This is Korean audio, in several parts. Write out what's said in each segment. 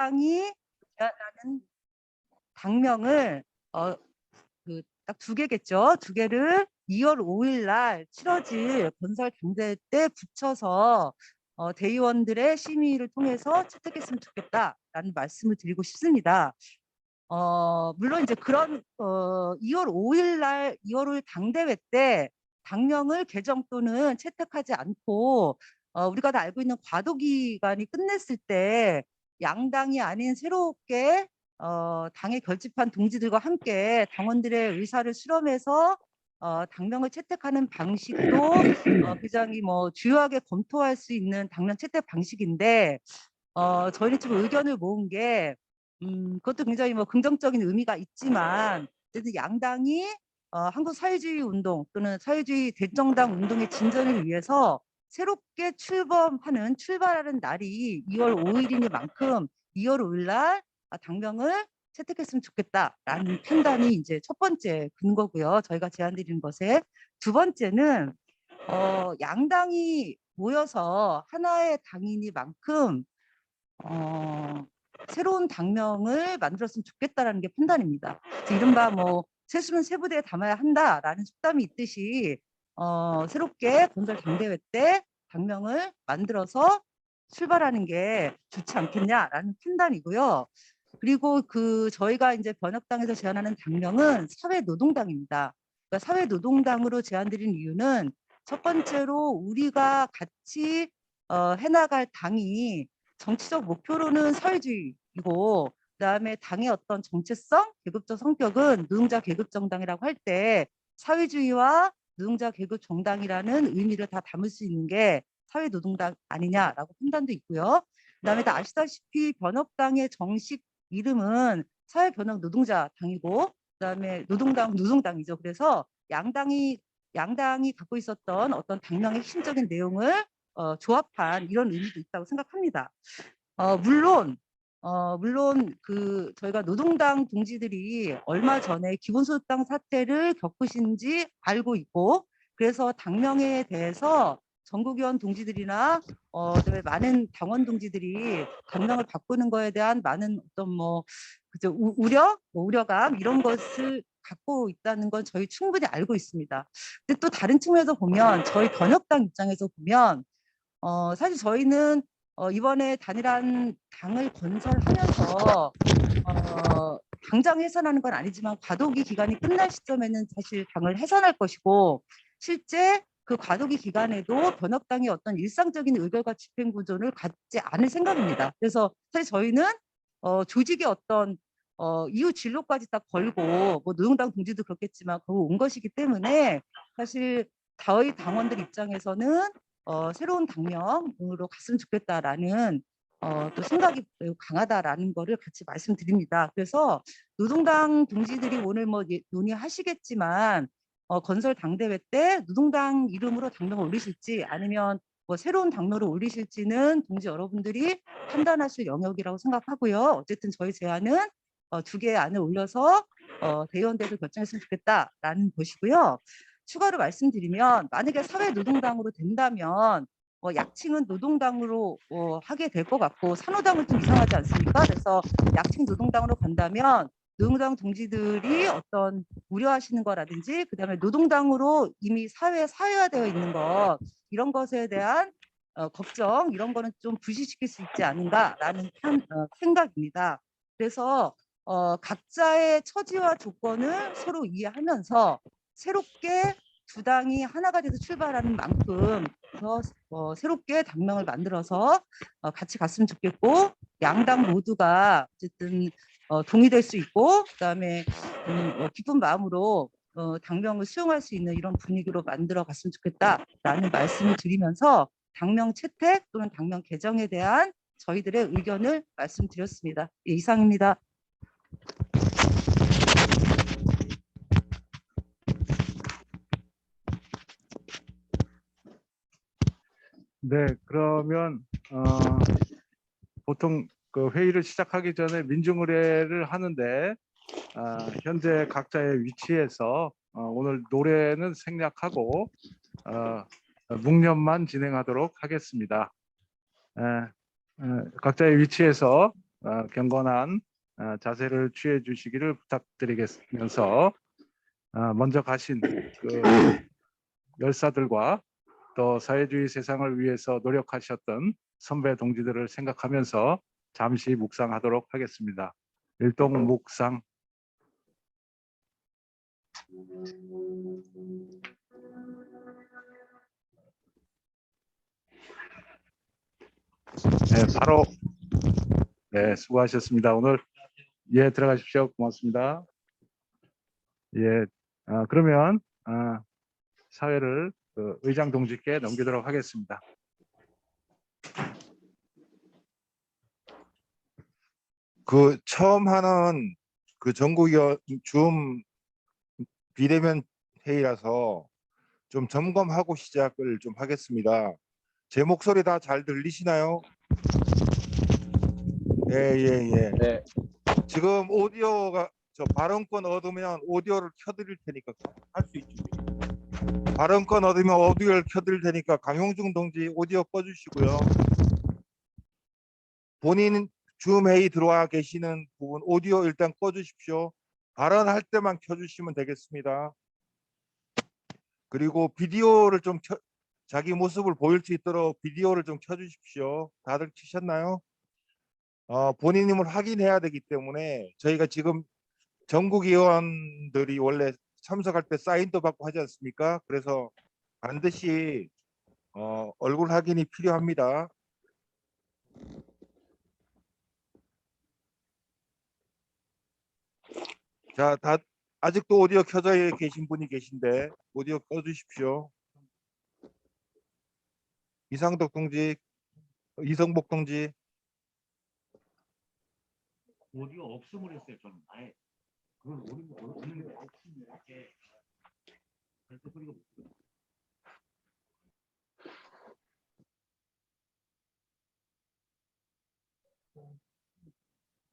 당이 제안하는 당명을 딱 두 개겠죠. 두 개를 2월 5일 날 치러질 건설 당대 때 붙여서 대의원들의 심의를 통해서 채택했으면 좋겠다라는 말씀을 드리고 싶습니다. 물론 이제 그런 2월 5일 당대회 때 당명을 개정 또는 채택하지 않고 우리가 다 알고 있는 과도기간이 끝냈을 때 양당이 아닌 새롭게 당에 결집한 동지들과 함께 당원들의 의사를 수렴해서 당명을 채택하는 방식도 굉장히 주요하게 검토할 수 있는 당명 채택 방식인데 저희는 지금 의견을 모은 게 그것도 굉장히 긍정적인 의미가 있지만 어쨌든 양당이 한국 사회주의 운동 또는 사회주의 대정당 운동의 진전을 위해서 새롭게 출발하는 날이 2월 5일이니만큼 2월 5일 날 당명을 채택했으면 좋겠다라는 판단이 이제 첫 번째 근거고요. 저희가 제안드리는 것에 두 번째는 양당이 모여서 하나의 당이니만큼 새로운 당명을 만들었으면 좋겠다라는 게 판단입니다. 이른바 세수는 세부대에 담아야 한다라는 속담이 있듯이 새롭게 건설 당대회 때 당명을 만들어서 출발하는 게 좋지 않겠냐라는 판단이고요. 그리고 저희가 이제 번역당에서 제안하는 당명은 사회노동당입니다. 그러니까 사회노동당으로 제안드린 이유는 첫 번째로 우리가 같이 해나갈 당이 정치적 목표로는 사회주의이고 그다음에 당의 어떤 정체성, 계급적 성격은 노동자 계급 정당이라고 할 때 사회주의와 노동자 계급 정당이라는 의미를 다 담을 수 있는 게 사회노동당 아니냐라고 판단도 있고요. 그다음에 다 아시다시피 변혁당의 정식 이름은 사회변혁노동자당이고 그다음에 노동당이죠. 그래서 양당이 갖고 있었던 어떤 당명의 핵심적인 내용을 조합한 이런 의미도 있다고 생각합니다. 물론 저희가 노동당 동지들이 얼마 전에 기본소득당 사태를 겪으신지 알고 있고 그래서 당명에 대해서 전국위원 동지들이나 그다음에 많은 당원 동지들이 당명을 바꾸는 거에 대한 많은 어떤 우려감 이런 것을 갖고 있다는 건 저희 충분히 알고 있습니다. 근데 또 다른 측면에서 보면 저희 번역당 입장에서 보면 사실 저희는 이번에 단일한 당을 건설하면서 당장 해산하는 건 아니지만 과도기 기간이 끝날 시점에는 사실 당을 해산할 것이고 실제 그 과도기 기간에도 변혁당이 어떤 일상적인 의결과 집행 구조를 갖지 않을 생각입니다. 그래서 사실 저희는 조직의 어떤 이후 진로까지 다 걸고 노동당 동지도 그렇겠지만 거기 온 것이기 때문에 사실 저희 당원들 입장에서는 새로운 당명으로 갔으면 좋겠다라는 또 생각이 매우 강하다라는 거를 같이 말씀드립니다. 그래서 노동당 동지들이 오늘 논의하시겠지만 건설 당대회 때 노동당 이름으로 당명을 올리실지 아니면 새로운 당명을 올리실지는 동지 여러분들이 판단하실 영역이라고 생각하고요. 어쨌든 저희 제안은 두 개의 안을 올려서 대의원대에서 결정했으면 좋겠다라는 것이고요. 추가로 말씀드리면 만약에 사회노동당으로 된다면 약칭은 노동당으로 하게 될 것 같고 산호당은 좀 이상하지 않습니까? 그래서 약칭 노동당으로 간다면 노동당 동지들이 어떤 우려하시는 거라든지 그다음에 노동당으로 이미 사회에 사회화되어 있는 것 이런 것에 대한 걱정 이런 거는 좀 부시시킬 수 있지 않은가라는 생각입니다. 그래서 각자의 처지와 조건을 서로 이해하면서 새롭게 두 당이 하나가 돼서 출발하는 만큼 새롭게 당명을 만들어서 같이 갔으면 좋겠고 양당 모두가 어쨌든 동의될 수 있고 그다음에 기쁜 마음으로 당명을 수용할 수 있는 이런 분위기로 만들어 갔으면 좋겠다라는 말씀을 드리면서 당명 채택 또는 당명 개정에 대한 저희들의 의견을 말씀드렸습니다. 예, 이상입니다. 네, 그러면 보통 그 회의를 시작하기 전에 민중의례를 하는데 현재 각자의 위치에서 오늘 노래는 생략하고 묵념만 진행하도록 하겠습니다. 각자의 위치에서 경건한 자세를 취해 주시기를 부탁드리겠으면서 먼저 가신 그 열사들과 또 사회주의 세상을 위해서 노력하셨던 선배 동지들을 생각하면서 잠시 묵상하도록 하겠습니다. 일동 묵상. 네, 바로 네, 수고하셨습니다. 오늘 예 들어가십시오. 고맙습니다. 예, 그러면 사회를 그 의장 동지께 넘기도록 하겠습니다. 그 처음 하는 그 전국위원 줌 비대면 회의라서 좀 점검하고 시작을 좀 하겠습니다. 제 목소리 다 잘 들리시나요? 예. 네. 지금 오디오가 저 발언권 얻으면 오디오를 켜드릴 테니까 할 수 있죠. 발언권 얻으면 오디오를 켜드릴 테니까 강용중 동지 오디오 꺼주시고요. 본인 줌 회의 들어와 계시는 부분 오디오 일단 꺼주십시오. 발언할 때만 켜주시면 되겠습니다. 그리고 비디오를 좀 자기 모습을 보일 수 있도록 비디오를 좀 켜주십시오. 다들 켜셨나요? 본인임을 확인해야 되기 때문에 저희가 지금 전국 의원들이 원래 참석할 때 사인도 받고 하지 않습니까? 그래서 반드시 얼굴 확인이 필요합니다. 자, 아직도 오디오 켜져 계신 분이 계신데 오디오 꺼주십시오. 이상덕 동지, 이성복 동지. 오디오 없음을 했어요. 저는 아예 그건 오디오 없는데 이렇게 그래서 소리가 못 들어요.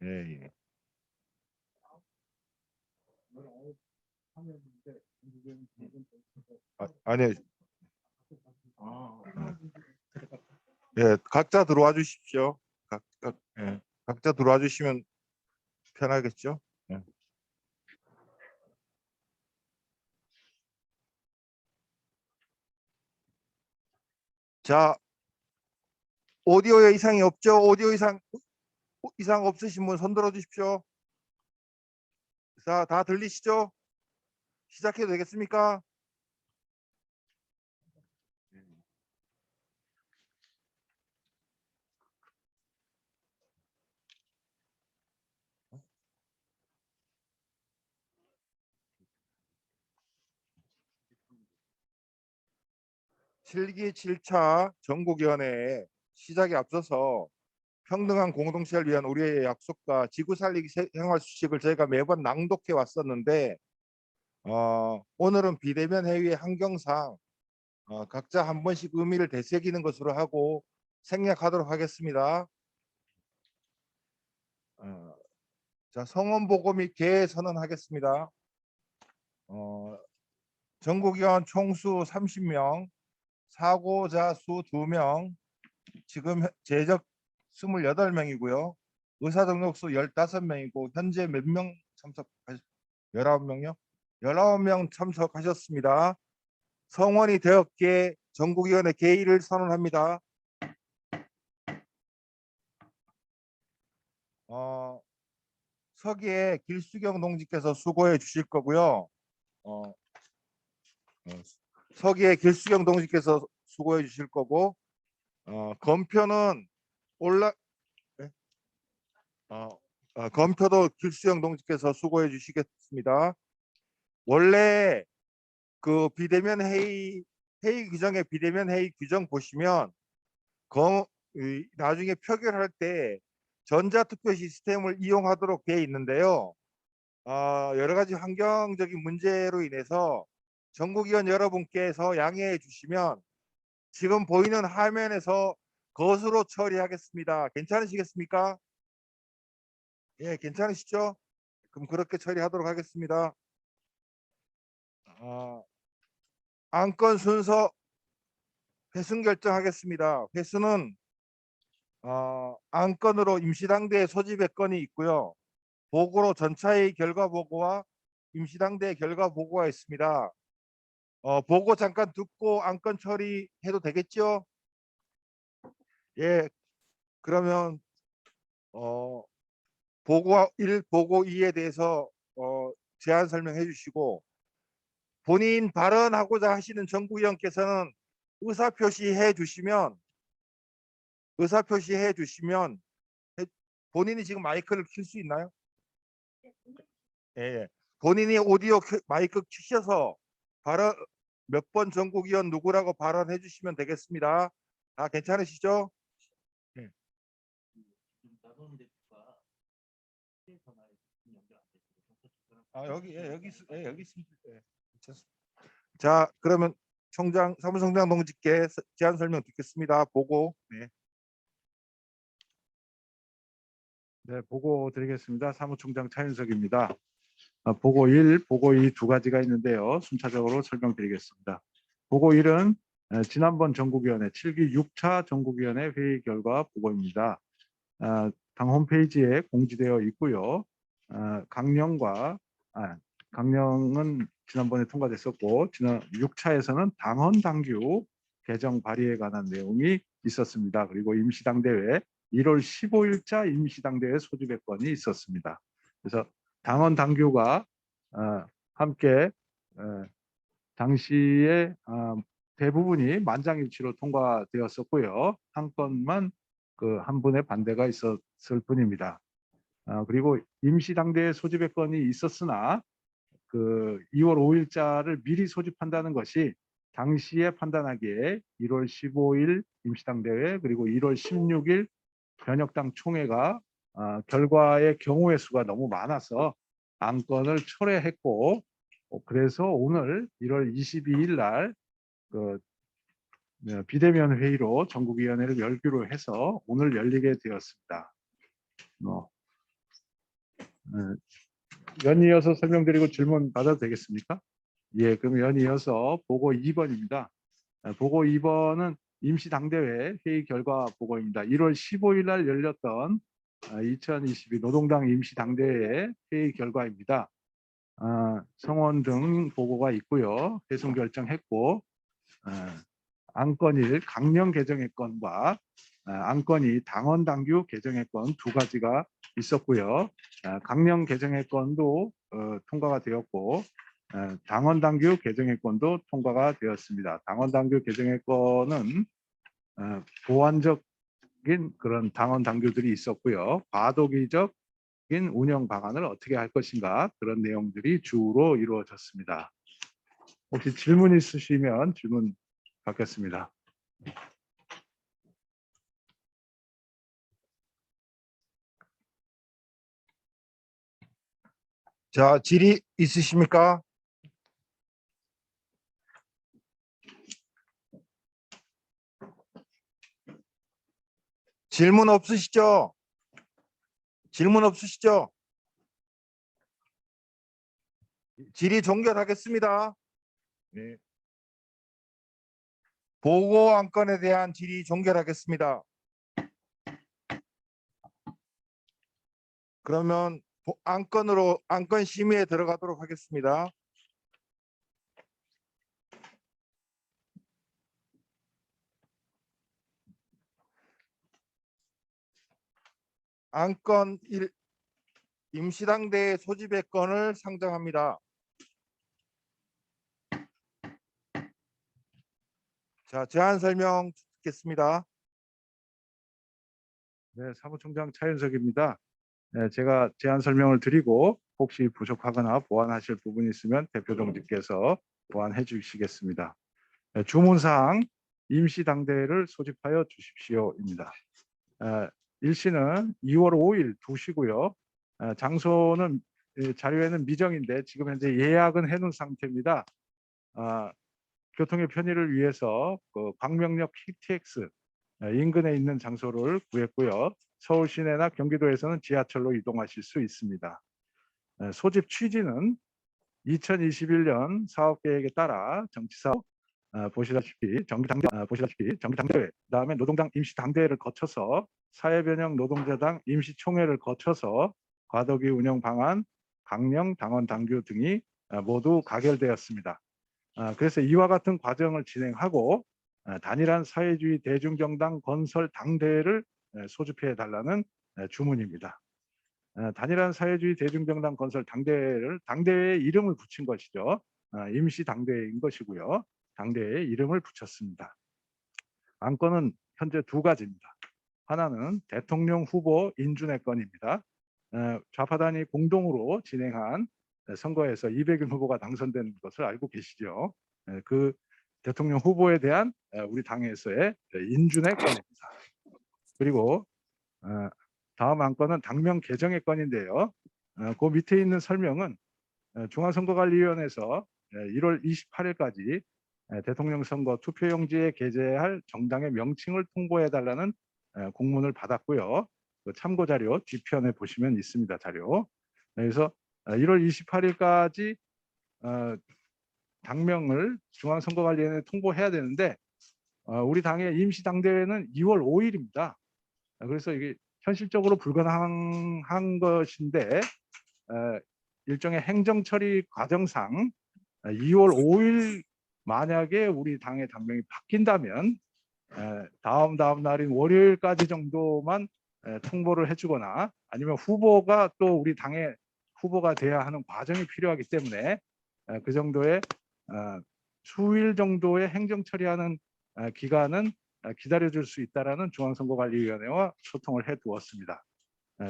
예. 아니, 예, 각자 들어와 주십시오. 예, 각자 들어와 주시면 편하겠죠? 예. 자, 오디오에 이상이 없죠? 오디오 이상 없으신 분 손 들어 주십시오. 자, 다 들리시죠? 시작해도 되겠습니까? 칠기 7차 전국위원회 시작에 앞서서 평등한 공동체를 위한 우리의 약속과 지구 살리기 생활 수칙을 저희가 매번 낭독해 왔었는데 오늘은 비대면 회의의 환경상 각자 한 번씩 의미를 되새기는 것으로 하고 생략하도록 하겠습니다. 자, 성원 보고 및 개회 선언하겠습니다. 전국위원 총수 30명, 사고자 수 2명, 지금 제적 28명이고요. 의사 등록수 15명이고 현재 몇 명 참석하셨? 19명요? 19명 참석하셨습니다. 성원이 되었기에 전국위원회 개의를 선언합니다. 서기에 길수경 동지께서 수고해 주실 거고요. 서기에 길수경 동지께서 수고해 주실 거고 검표는 네? 검표도 길수경 동지께서 수고해 주시겠습니다. 원래 그 비대면 회의 규정의 비대면 회의 규정 보시면 나중에 표결할 때 전자투표 시스템을 이용하도록 되어 있는데요. 여러 가지 환경적인 문제로 인해서 전국위원 여러분께서 양해해 주시면 지금 보이는 화면에서 것으로 처리하겠습니다. 괜찮으시겠습니까? 예, 괜찮으시죠? 그럼 그렇게 처리하도록 하겠습니다. 안건 순서 회순 결정하겠습니다. 회수는 안건으로 임시당대 소집의 건이 있고요. 보고로 전차의 결과 보고와 임시당대 결과 보고가 있습니다. 보고 잠깐 듣고 안건 처리해도 되겠죠? 예, 그러면 보고 1, 보고 2에 대해서 제안 설명해 주시고 본인 발언하고자 하시는 정국위원께서는 의사표시해 주시면 본인이 지금 마이크를 킬 수 있나요? 예, 예. 본인이 오디오 마이크 키셔서 발언 몇 번 전국위원 누구라고 발언해 주시면 되겠습니다. 다 괜찮으시죠? 예. 여기 있습니다. 예, 괜찮습니다. 자, 그러면 사무총장 동지께 제안 설명 듣겠습니다. 보고. 네. 네, 보고 드리겠습니다. 사무총장 차윤석입니다. 보고 1, 보고 2 두 가지가 있는데요. 순차적으로 설명드리겠습니다. 보고 1은 지난번 전국위원회 7기 6차 전국위원회 회의 결과 보고입니다. 당 홈페이지에 공지되어 있고요. 강령은 지난번에 통과됐었고 지난 6차에서는 당헌 당규 개정 발의에 관한 내용이 있었습니다. 그리고 임시당대회 1월 15일자 임시당대회 소집의 건이 있었습니다. 그래서 당헌 당규가 함께 당시에 대부분이 만장일치로 통과되었었고요. 한 건만 그 한 분의 반대가 있었을 뿐입니다. 그리고 임시당대회 소집의 건이 있었으나 그 2월 5일자를 미리 소집한다는 것이 당시에 판단하기에 1월 15일 임시당대회 그리고 1월 16일 변혁당 총회가 결과의 경우의 수가 너무 많아서 안건을 철회했고 그래서 오늘 1월 22일 날그 비대면 회의로 전국위원회를 열기로 해서 오늘 열리게 되었습니다. 연이어서 설명드리고 질문 받아도 되겠습니까? 예, 그럼 연이어서 보고 2번입니다. 보고 2번은 임시당대회 회의 결과 보고입니다. 1월 15일 날 열렸던 2022 노동당 임시당대회 회의 결과입니다. 성원 등 보고가 있고요. 회송 결정했고 안건 1 강령 개정의 건과 안건 2 당헌 당규 개정의 건 두 가지가 있었고요. 강령 개정의 건도 통과가 되었고 당헌 당규 개정의 건도 통과가 되었습니다. 당헌 당규 개정의 건은 보완적인 그런 당헌 당규들이 있었고요. 과도기적인 운영 방안을 어떻게 할 것인가 그런 내용들이 주로 이루어졌습니다. 혹시 질문 있으시면 질문 받겠습니다. 자, 질의 있으십니까? 질문 없으시죠? 질문 없으시죠? 질의 종결하겠습니다. 네. 보고 안건에 대한 질의 종결하겠습니다. 그러면 안건 심의에 들어가도록 하겠습니다. 안건 1 임시당대회 소집의 건을 상정합니다. 자, 제안 설명 듣겠습니다. 네, 사무총장 차윤석입니다. 네, 제가 제안 설명을 드리고 혹시 부족하거나 보완하실 부분이 있으면 대표 동지께서 보완해 주시겠습니다. 네, 주문사항 임시당대회를 소집하여 주십시오입니다. 일시는 2월 5일 2시고요. 장소는 자료에는 미정인데 지금 현재 예약은 해놓은 상태입니다. 교통의 편의를 위해서 그 광명역 KTX 인근에 있는 장소를 구했고요. 서울 시내나 경기도에서는 지하철로 이동하실 수 있습니다. 소집 취지는 2021년 사업계획에 따라 정치사업 보시다시피 정기당대회, 그다음에 노동당 임시당대회를 거쳐서 사회변형 노동자당 임시총회를 거쳐서 과도기 운영 방안, 강령 당원 당규 등이 모두 가결되었습니다. 그래서 이와 같은 과정을 진행하고 단일한 사회주의 대중정당 건설 당대회를 소집해 달라는 주문입니다. 단일한 사회주의 대중정당 건설 당대회에 이름을 붙인 것이죠. 임시 당대회인 것이고요. 당대회에 이름을 붙였습니다. 안건은 현재 두 가지입니다. 하나는 대통령 후보 인준의 건입니다. 좌파단이 공동으로 진행한 선거에서 200인 후보가 당선된 것을 알고 계시죠. 그 대통령 후보에 대한 우리 당에서의 인준의 건입니다. 그리고 다음 안건은 당명 개정의 건인데요. 그 밑에 있는 설명은 중앙선거관리위원회에서 1월 28일까지 대통령 선거 투표용지에 게재할 정당의 명칭을 통보해달라는 공문을 받았고요. 그 참고 자료 뒤편에 보시면 있습니다. 자료. 그래서 1월 28일까지 당명을 중앙선거관리위원회에 통보해야 되는데 우리 당의 임시당대회는 2월 5일입니다. 그래서 이게 현실적으로 불가능한 것인데 일종의 행정처리 과정상 2월 5일 만약에 우리 당의 당명이 바뀐다면 다음 날인 월요일까지 정도만 통보를 해주거나 아니면 후보가 또 우리 당의 후보가 돼야 하는 과정이 필요하기 때문에 그 정도의 수일 정도의 행정 처리하는 기간은 기다려줄 수 있다라는 중앙선거관리위원회와 소통을 해두었습니다.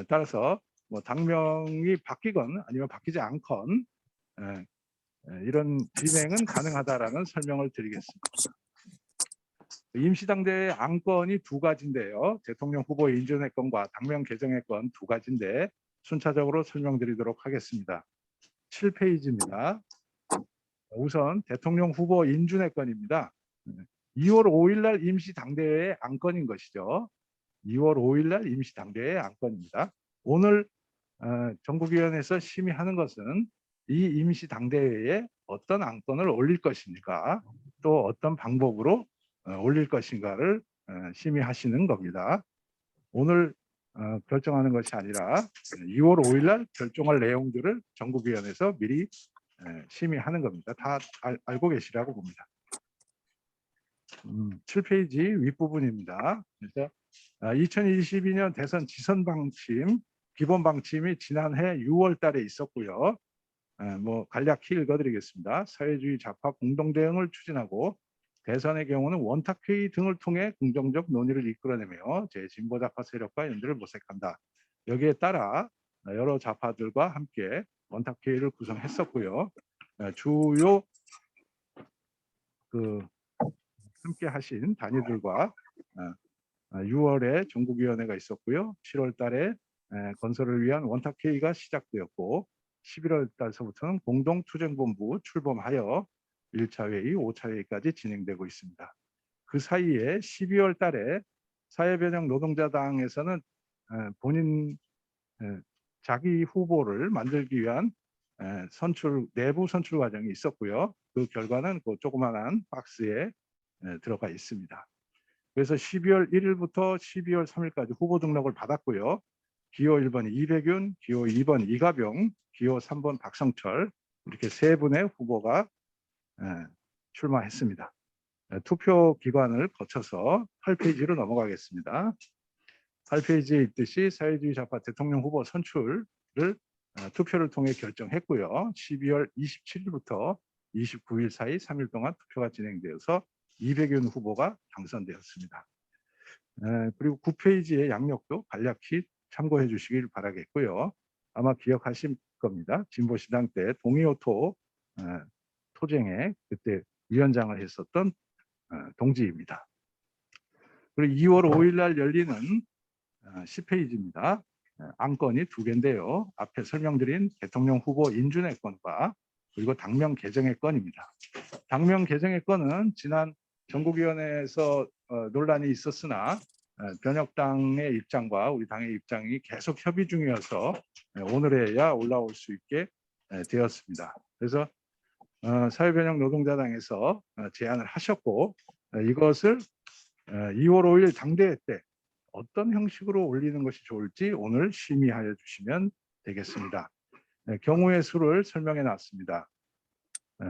따라서 뭐 당명이 바뀌건 아니면 바뀌지 않건 이런 진행은 가능하다라는 설명을 드리겠습니다. 임시당대회 안건이 두 가지인데요. 대통령 후보 인준의 건과 당명 개정의 건 두 가지인데 순차적으로 설명드리도록 하겠습니다. 7페이지입니다. 우선 대통령 후보 인준의 건입니다. 2월 5일 날 임시당대회의 안건인 것이죠. 2월 5일 날 임시당대회의 안건입니다. 오늘 전국위원회에서 심의하는 것은 이 임시당대회에 어떤 안건을 올릴 것입니까? 또 어떤 방법으로 올릴 것인가를 심의하시는 겁니다. 오늘 결정하는 것이 아니라 2월 5일 날 결정할 내용들을 전국위원회에서 미리 심의하는 겁니다. 다 알고 계시라고 봅니다. 7페이지 윗부분입니다. 그래서 2022년 대선 지선 방침, 기본 방침이 지난해 6월 달에 있었고요. 뭐 간략히 읽어드리겠습니다. 사회주의 좌파 공동 대응을 추진하고 대선의 경우는 원탁회의 등을 통해 긍정적 논의를 이끌어내며 제진보 좌파 세력과 연대를 모색한다. 여기에 따라 여러 좌파들과 함께 원탁회의를 구성했었고요. 주요 함께 하신 단위들과 6월에 전국위원회가 있었고요. 7월 달에 건설을 위한 원탁회의가 시작되었고 11월 달서부터는 공동투쟁본부 출범하여 1차 회의, 5차 회의까지 진행되고 있습니다. 그 사이에 12월 달에 사회변형 노동자당에서는 본인 자기 후보를 만들기 위한 내부 선출 과정이 있었고요. 그 결과는 그 조그마한 박스에 들어가 있습니다. 그래서 12월 1일부터 12월 3일까지 후보 등록을 받았고요. 기호 1번 이백윤, 기호 2번 이가병, 기호 3번 박성철 이렇게 세 분의 후보가 출마했습니다. 투표 기관을 거쳐서 8페이지로 넘어가겠습니다. 8페이지에 있듯이 사회주의 좌파 대통령 후보 선출을 투표를 통해 결정했고요. 12월 27일부터 29일 사이 3일 동안 투표가 진행되어서 이백윤 후보가 당선되었습니다. 그리고 9페이지의 양력도 간략히 참고해 주시길 바라겠고요. 아마 기억하실 겁니다. 진보신당 때 동의오토 토쟁에 그때 위원장을 했었던 동지입니다. 그리고 2월 5일 날 열리는 10페이지입니다. 안건이 두 개인데요. 앞에 설명드린 대통령 후보 인준의 건과 그리고 당명 개정의 건입니다. 당명 개정의 건은 지난 전국위원회에서 논란이 있었으나 변혁당의 입장과 우리 당의 입장이 계속 협의 중이어서 오늘에야 올라올 수 있게 되었습니다. 그래서 사회변형 노동자당에서 제안을 하셨고 이것을 2월 5일 당대회 때 어떤 형식으로 올리는 것이 좋을지 오늘 심의하여 주시면 되겠습니다. 경우의 수를 설명해 놨습니다.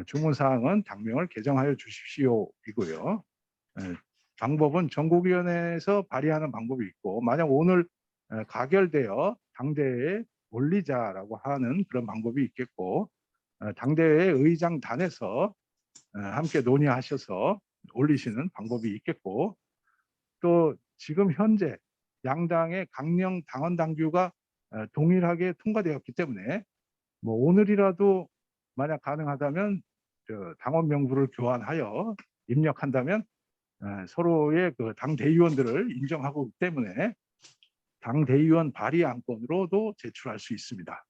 주문 사항은 당명을 개정하여 주십시오이고요. 방법은 전국위원회에서 발의하는 방법이 있고 만약 오늘 가결되어 당대회에 올리자라고 하는 그런 방법이 있겠고 당대회 의장단에서 함께 논의하셔서 올리시는 방법이 있겠고 또 지금 현재 양당의 강령 당원 당규가 동일하게 통과되었기 때문에 뭐 오늘이라도 만약 가능하다면 당원 명부를 교환하여 입력한다면 서로의 그 당 대의원들을 인정하고 있기 때문에 당 대의원 발의 안건으로도 제출할 수 있습니다.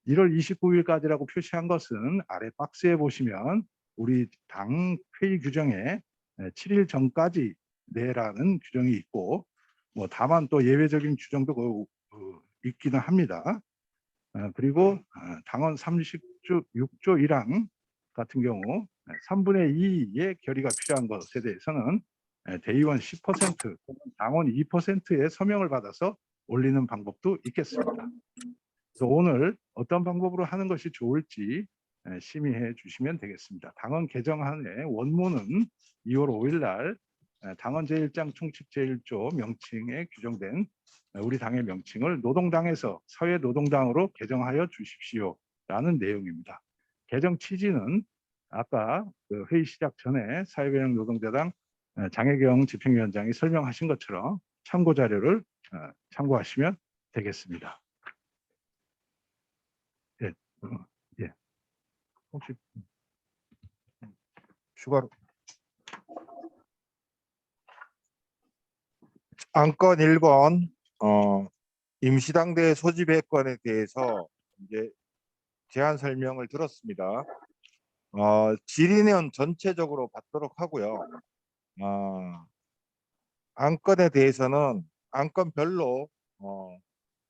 1월 29일까지라고 표시한 것은 아래 박스에 보시면 우리 당 회의 규정에 7일 전까지 내라는 규정이 있고 뭐 다만 또 예외적인 규정도 있기는 합니다. 그리고 당원 36조 1항 같은 경우 3분의 2의 결의가 필요한 것에 대해서는 대의원 10% 또는 당원 2%의 서명을 받아서 올리는 방법도 있겠습니다. 그래서 오늘 어떤 방법으로 하는 것이 좋을지 심의해 주시면 되겠습니다. 당원 개정안의 원문은 2월 5일 날 당원 제1장 총칙 제1조 명칭에 규정된 우리 당의 명칭을 노동당에서 사회노동당으로 개정하여 주십시오라는 내용입니다. 개정 취지는 아까 그 회의 시작 전에 사회변형 노동자당 장혜경 집행위원장이 설명하신 것처럼 참고 자료를 참고하시면 되겠습니다. 예, 예. 혹시 추가로 안건 1번 임시당대 소집의 건에 대해서 이제 제안 설명을 들었습니다. 질의는 전체적으로 받도록 하고요. 안건에 대해서는 안건별로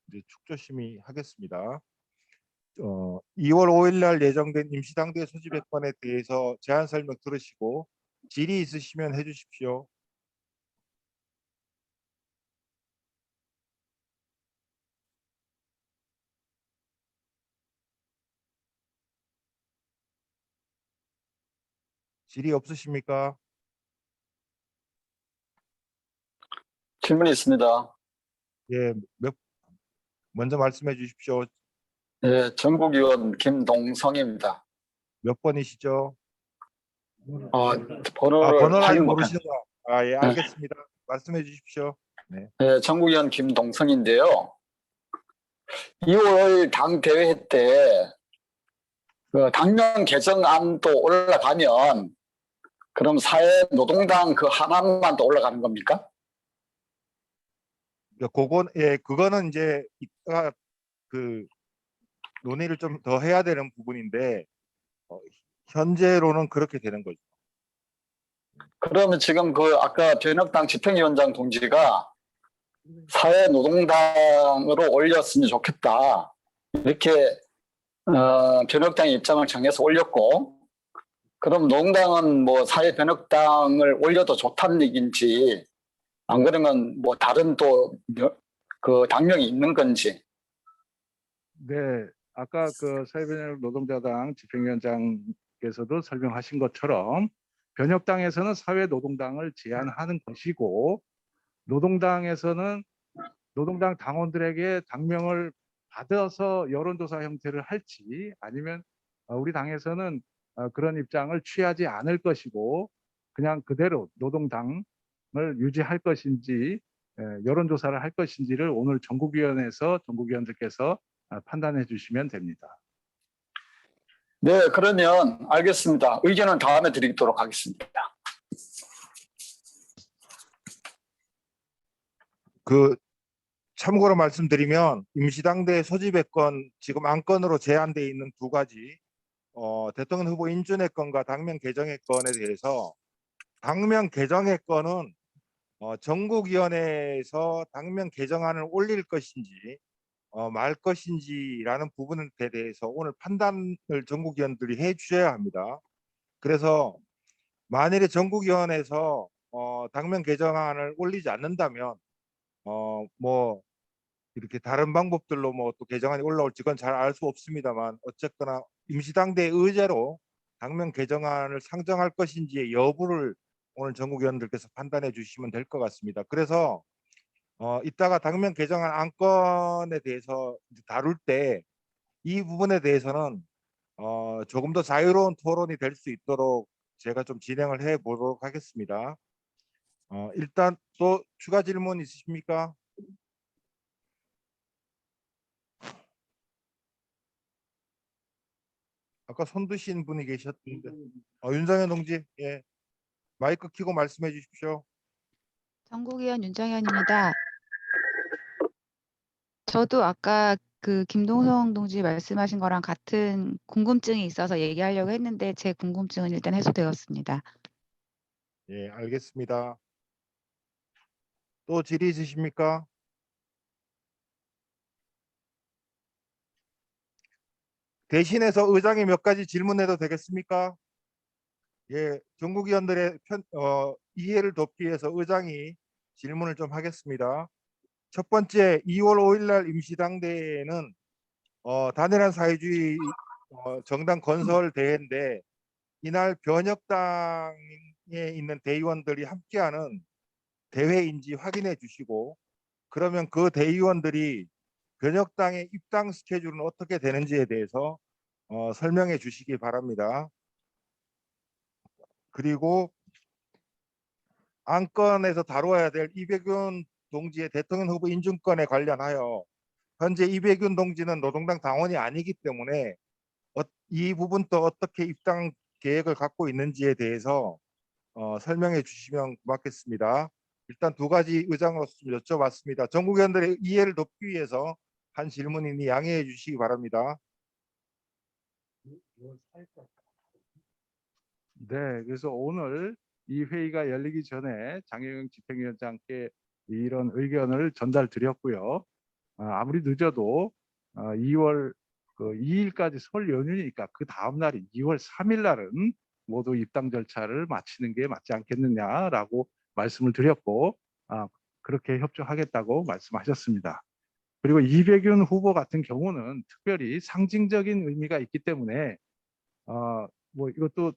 이제 축조 심의하겠습니다. 2월 5일 날 예정된 임시당대 소집의 건에 대해서 제안 설명 들으시고 질의 있으시면 해주십시오. 질의 없으십니까? 질문이 있습니다. 예, 먼저 말씀해 주십시오. 예, 전국위원 김동성입니다. 몇 번이시죠? 번호를 번호를 확인 아직 못한. 모르시는구나. 예, 알겠습니다. 말씀해 주십시오. 예, 전국위원 김동성인데요. 2월 당 대회 때 그 당명 개정안도 올라가면 그럼 사회노동당 그 하나만 더 올라가는 겁니까? 그거는 이제 이따가 그 논의를 좀 더 해야 되는 부분인데 현재로는 그렇게 되는 거죠. 그러면 지금 그 아까 변혁당 집행위원장 동지가 사회노동당으로 올렸으면 좋겠다. 이렇게 변혁당의 입장을 정해서 올렸고, 그럼 노동당은 뭐 사회변혁당을 올려도 좋다는 얘기인지, 안 그러면 뭐 다른 또 그 당명이 있는 건지. 네, 아까 그 사회변형 노동자당 집행위원장께서도 설명하신 것처럼 변혁당에서는 사회노동당을 제안하는 것이고 노동당에서는 노동당 당원들에게 당명을 받아서 여론조사 형태를 할지 아니면 우리 당에서는 그런 입장을 취하지 않을 것이고 그냥 그대로 노동당을 유지할 것인지 여론조사를 할 것인지를 오늘 전국위원회에서 전국위원들께서 판단해 주시면 됩니다. 네, 그러면 알겠습니다. 의견은 다음에 드리도록 하겠습니다. 참고로 말씀드리면 임시당대 소집의 건 지금 안건으로 제한되어 있는 두 가지 대통령 후보 인준의 건과 당명 개정의 건에 대해서 당명 개정의 건은 전국위원회에서 당명 개정안을 올릴 것인지 말 것인지라는 부분에 대해서 오늘 판단을 전국위원들이 해 주셔야 합니다. 그래서 만일에 전국위원회에서 당면 개정안을 올리지 않는다면 뭐 이렇게 다른 방법들로 뭐 또 개정안이 올라올지 그건 잘 알 수 없습니다만 어쨌거나 임시당대 의제로 당면 개정안을 상정할 것인지의 여부를 오늘 전국위원들께서 판단해 주시면 될 것 같습니다. 그래서 이따가 당면 개정안 안건에 대해서 이제 다룰 때 이 부분에 대해서는 조금 더 자유로운 토론이 될 수 있도록 제가 좀 진행을 해 보도록 하겠습니다. 일단 또 추가 질문 있으십니까? 아까 손 드신 분이 계셨는데 윤정현 동지, 예, 마이크 켜고 말씀해 주십시오. 전국위원 윤정현입니다. 저도 아까 그 김동성 동지 말씀하신 거랑 같은 궁금증이 있어서 얘기하려고 했는데 제 궁금증은 일단 해소되었습니다. 예, 알겠습니다. 또 질의 있으십니까? 대신해서 의장이 몇 가지 질문해도 되겠습니까? 예, 전국위원들의 이해를 돕기 위해서 의장이 질문을 좀 하겠습니다. 첫 번째, 2월 5일 날 임시당대회는 단일한 사회주의 정당 건설 대회인데 이날 변혁당에 있는 대의원들이 함께하는 대회인지 확인해 주시고, 그러면 그 대의원들이 변혁당의 입당 스케줄은 어떻게 되는지에 대해서 설명해 주시기 바랍니다. 그리고 안건에서 다루어야 될 이백윤 동지의 대통령 후보 인준건에 관련하여 현재 이백윤 동지는 노동당 당원이 아니기 때문에 이 부분도 어떻게 입당 계획을 갖고 있는지에 대해서 설명해 주시면 고맙겠습니다. 일단 두 가지 의장으로서 좀 여쭤봤습니다. 전국위원들의 이해를 돕기 위해서 한 질문이니 양해해 주시기 바랍니다. 네, 그래서 오늘 이 회의가 열리기 전에 장혜영 집행위원장께 이런 의견을 전달드렸고요. 아무리 늦어도 2월 2일까지 설 연휴니까 그 다음 날인 2월 3일 날은 모두 입당 절차를 마치는 게 맞지 않겠느냐라고 말씀을 드렸고 그렇게 협조하겠다고 말씀하셨습니다. 그리고 이백윤 후보 같은 경우는 특별히 상징적인 의미가 있기 때문에 뭐 이것도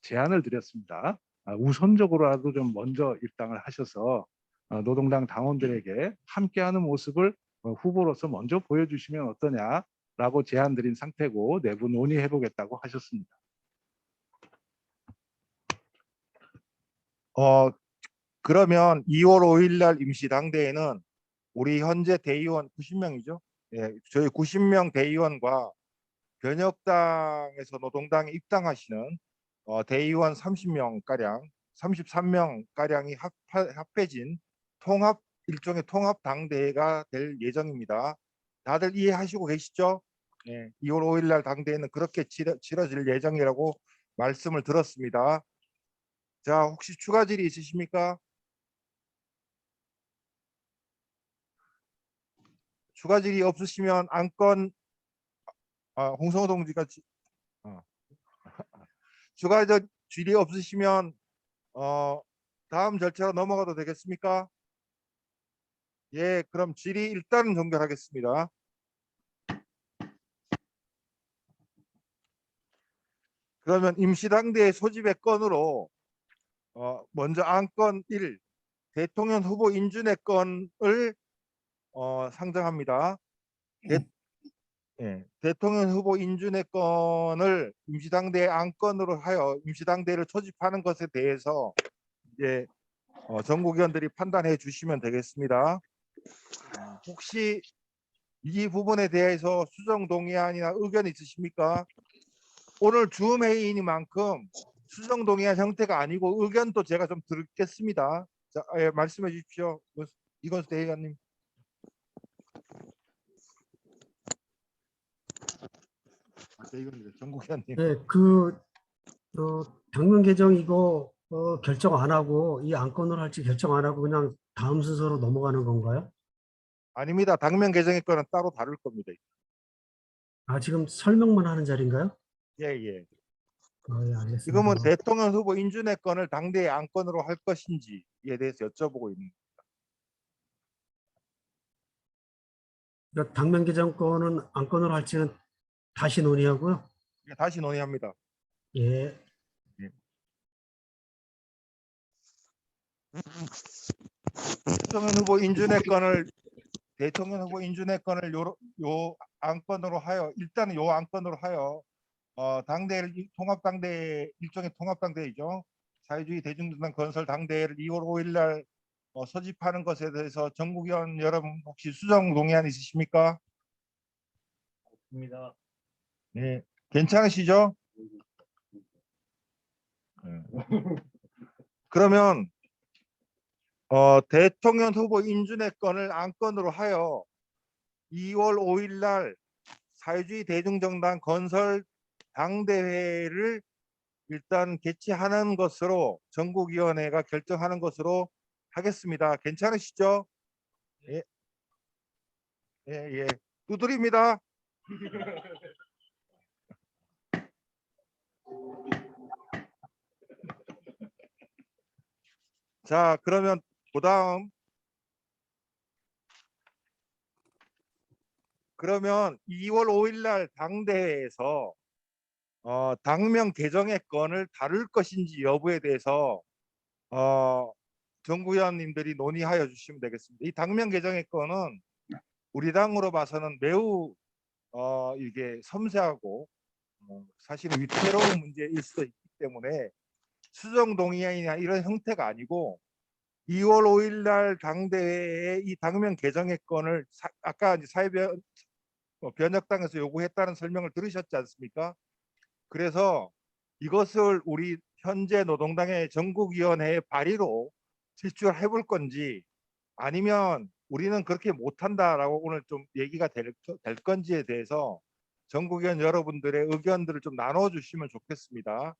제안을 드렸습니다. 우선적으로라도 좀 먼저 입당을 하셔서 노동당 당원들에게 함께하는 모습을 후보로서 먼저 보여주시면 어떠냐라고 제안 드린 상태고 내부 논의해 보겠다고 하셨습니다. 그러면 2월 5일 날 임시당대회는 우리 현재 대의원 90명이죠. 예, 저희 90명 대의원과 변혁당에서 노동당에 입당하시는 대의원 30명 가량, 33명 가량이 합해진 일종의 통합 당대회가 될 예정입니다. 다들 이해하시고 계시죠? 네, 2월 5일 날 당대회는 그렇게 치러질 예정이라고 말씀을 들었습니다. 자, 혹시 추가 질의 있으십니까? 추가 질의 없으시면 안건 홍성호 동지가 추가 질의 없으시면 다음 절차로 넘어가도 되겠습니까? 예, 그럼 질의 일단은 종결하겠습니다. 그러면 임시당대회 소집의 건으로 먼저 안건 1, 대통령 후보 인준의 건을 상정합니다. 대통령 후보 인준의 건을 임시당대회 안건으로 하여 임시당대회를 소집하는 것에 대해서 이제 전국위원들이 판단해 주시면 되겠습니다. 혹시 이 부분에 대해서 수정 동의안이나 의견 있으십니까? 오늘 줌 회의이니만큼 수정 동의안 형태가 아니고 의견도 제가 좀 듣겠습니다. 자, 예, 말씀해 주십시오. 이건수 대의원님. 전국위원님. 네, 당면 개정 이거 결정 안 하고 이 안건으로 할지 결정 안 하고 그냥 다음 순서로 넘어가는 건가요? 아닙니다. 당면 개정의 건은 따로 다룰 겁니다. 지금 설명만 하는 자리인가요? 예, 예. 예, 알겠습니다. 지금은 대통령 후보 인준의 건을 당대의 안건으로 할 것인지에 대해서 여쭤보고 있는. 그러니까 당면 개정권은 안건으로 할지는 다시 논의하고요. 다시 논의합니다. 예. 대통령 후보 인준의 건을 요 안건으로 하여 일단은 요 안건으로 하여 당대를 통합당대 일종의 통합당대이죠. 사회주의 대중정당 건설 당대회를 2월 5일 날 소집하는 것에 대해서 전국위원 여러분 혹시 수정 동의안 있으십니까? 없습니다. 네, 괜찮으시죠? 네. 그러면 대통령 후보 인준의 건을 안건으로 하여 2월 5일 날 사회주의 대중정당 건설 당대회를 일단 개최하는 것으로 전국위원회가 결정하는 것으로 하겠습니다. 괜찮으시죠? 예. 예, 예. 두드립니다. 자, 그러면 그다음 2월 5일 날 당대회에서 당명 개정의 건을 다룰 것인지 여부에 대해서 정구위원님들이 논의하여 주시면 되겠습니다. 이 당명 개정의 건은 우리 당으로 봐서는 매우 이게 섬세하고 사실은 위태로운 문제일 수도 있기 때문에 수정 동의안이나 이런 형태가 아니고 2월 5일 날 당대회에 이 당명 개정의 건을 아까 이제 변혁당에서 요구했다는 설명을 들으셨지 않습니까? 그래서 이것을 우리 현재 노동당의 전국위원회의 발의로 제출해 볼 건지 아니면 우리는 그렇게 못한다라고 오늘 좀 얘기가 될 건지에 대해서 전국위원 여러분들의 의견들을 좀 나눠주시면 좋겠습니다.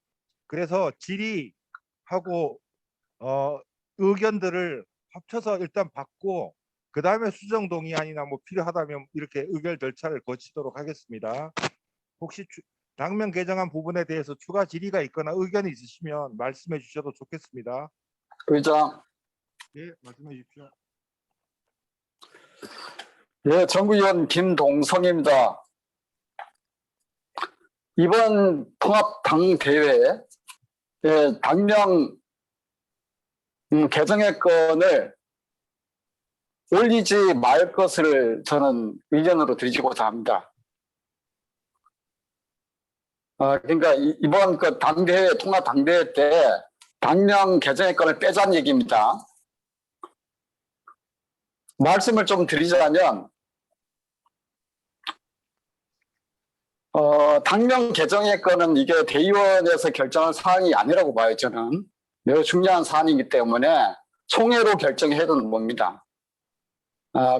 그래서 질의하고 의견들을 합쳐서 일단 받고 그 다음에 수정 동의안이나 뭐 필요하다면 이렇게 의결 절차를 거치도록 하겠습니다. 혹시 당면 개정안 부분에 대해서 추가 질의가 있거나 의견이 있으시면 말씀해 주셔도 좋겠습니다. 의장, 네, 말씀해 주십시오. 예, 정구위원 김동성입니다. 이번 통합당대회에 당명 개정의 건을 올리지 말 것을 저는 의견으로 드리고자 합니다. 그러니까 이번 그 당대회, 통합당대회 때 당명 개정의 건을 빼자는 얘기입니다. 말씀을 좀 드리자면 당명 개정의 건은 이게 대의원에서 결정할 사항이 아니라고 봐요. 저는 매우 중요한 사안이기 때문에 총회로 결정해야 되는 겁니다.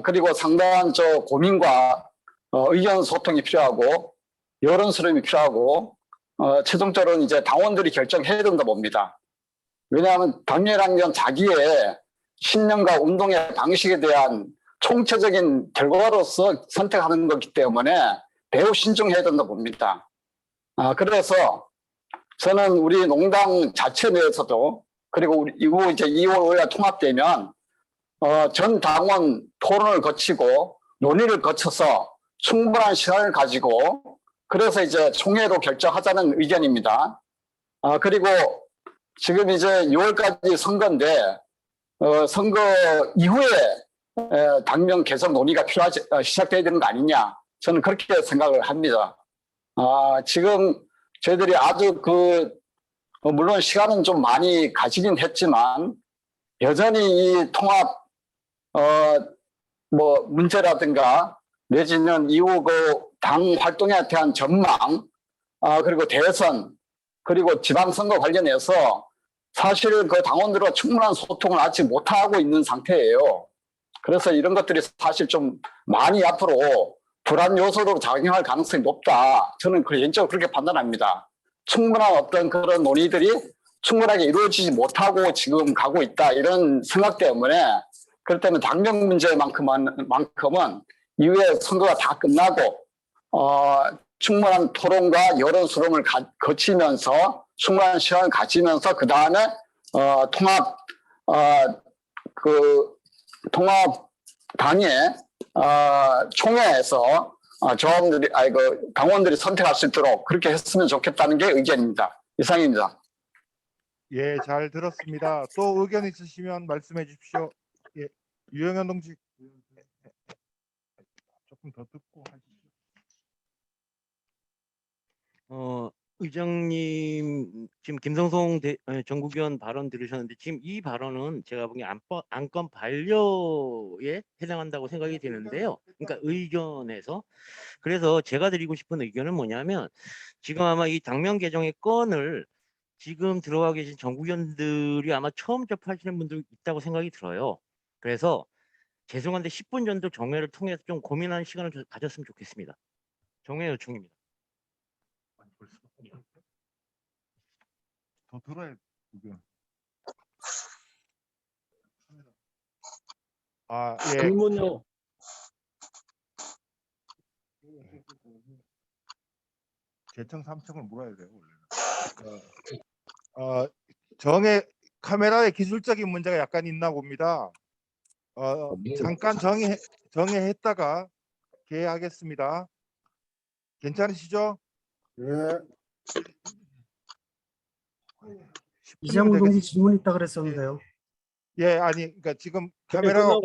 그리고 상당한 고민과 의견 소통이 필요하고 여론 수렴이 필요하고 최종적으로는 이제 당원들이 결정해야 된다 봅니다. 왜냐하면 당이라는 건 자기의 신념과 운동의 방식에 대한 총체적인 결과로서 선택하는 거기 때문에 매우 신중해야 된다 봅니다. 그래서 저는 우리 농당 자체 내에서도 그리고 이후 이제 2월 5일 통합되면 전 당원 토론을 거치고 논의를 거쳐서 충분한 시간을 가지고 그래서 이제 총회로 결정하자는 의견입니다. 그리고 지금 이제 6월까지 선거인데 선거 이후에 당명 개정 논의가 시작돼야 되는 거 아니냐, 저는 그렇게 생각을 합니다. 지금 저희들이 아주 물론 시간은 좀 많이 가지긴 했지만 여전히 이 통합 문제라든가 내지는 이후 당 활동에 대한 전망, 그리고 대선, 그리고 지방선거 관련해서 사실 당원들과 충분한 소통을 아직 못하고 있는 상태예요. 그래서 이런 것들이 사실 좀 많이 앞으로 불안 요소로 작용할 가능성이 높다. 저는 개인적으로 그렇게 판단합니다. 충분한 어떤 그런 논의들이 충분하게 이루어지지 못하고 지금 가고 있다. 이런 생각 때문에 그렇기 때문에 당명 문제만큼은 이후에 선거가 다 끝나고 충분한 토론과 여론 수렴을 거치면서 충분한 시간을 가지면서 그 다음에 통합 그 통합당의 총회에서 조합원들이 그 당원들이 선택할 수 있도록 그렇게 했으면 좋겠다는 게 의견입니다. 이상입니다. 예, 잘 들었습니다. 또 의견 있으시면 말씀해 주십시오. 예, 유영현 동지 조금 더 듣고 하시죠. 의장님 지금 김성송 전국위원 발언 들으셨는데 지금 이 발언은 제가 보기엔 안건 반려에 해당한다고 생각이 되는데요. 그러니까 의견에서. 그래서 제가 드리고 싶은 의견은 뭐냐면 지금 아마 이 당면 개정의 건을 지금 들어와 계신 전국위원들이 아마 처음 접하시는 분들 있다고 생각이 들어요. 그래서 죄송한데 10분 정도 정회를 통해서 좀 고민하는 시간을 가졌으면 좋겠습니다. 정회 요청입니다. 더 들어야 의견. 예. 질문요. 재청 3청을 물어야 돼요, 원래는. 정해 카메라의 기술적인 문제가 약간 있나 봅니다. 잠깐 정해했다가 개하겠습니다. 괜찮으시죠? 이재용 동지 질문 있다 그랬었는데요. 예, 아니, 그러니까 지금 카메라가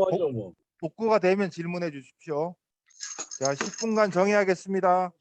복구가 되면 질문해 주십시오. 자, 10분간 정해하겠습니다.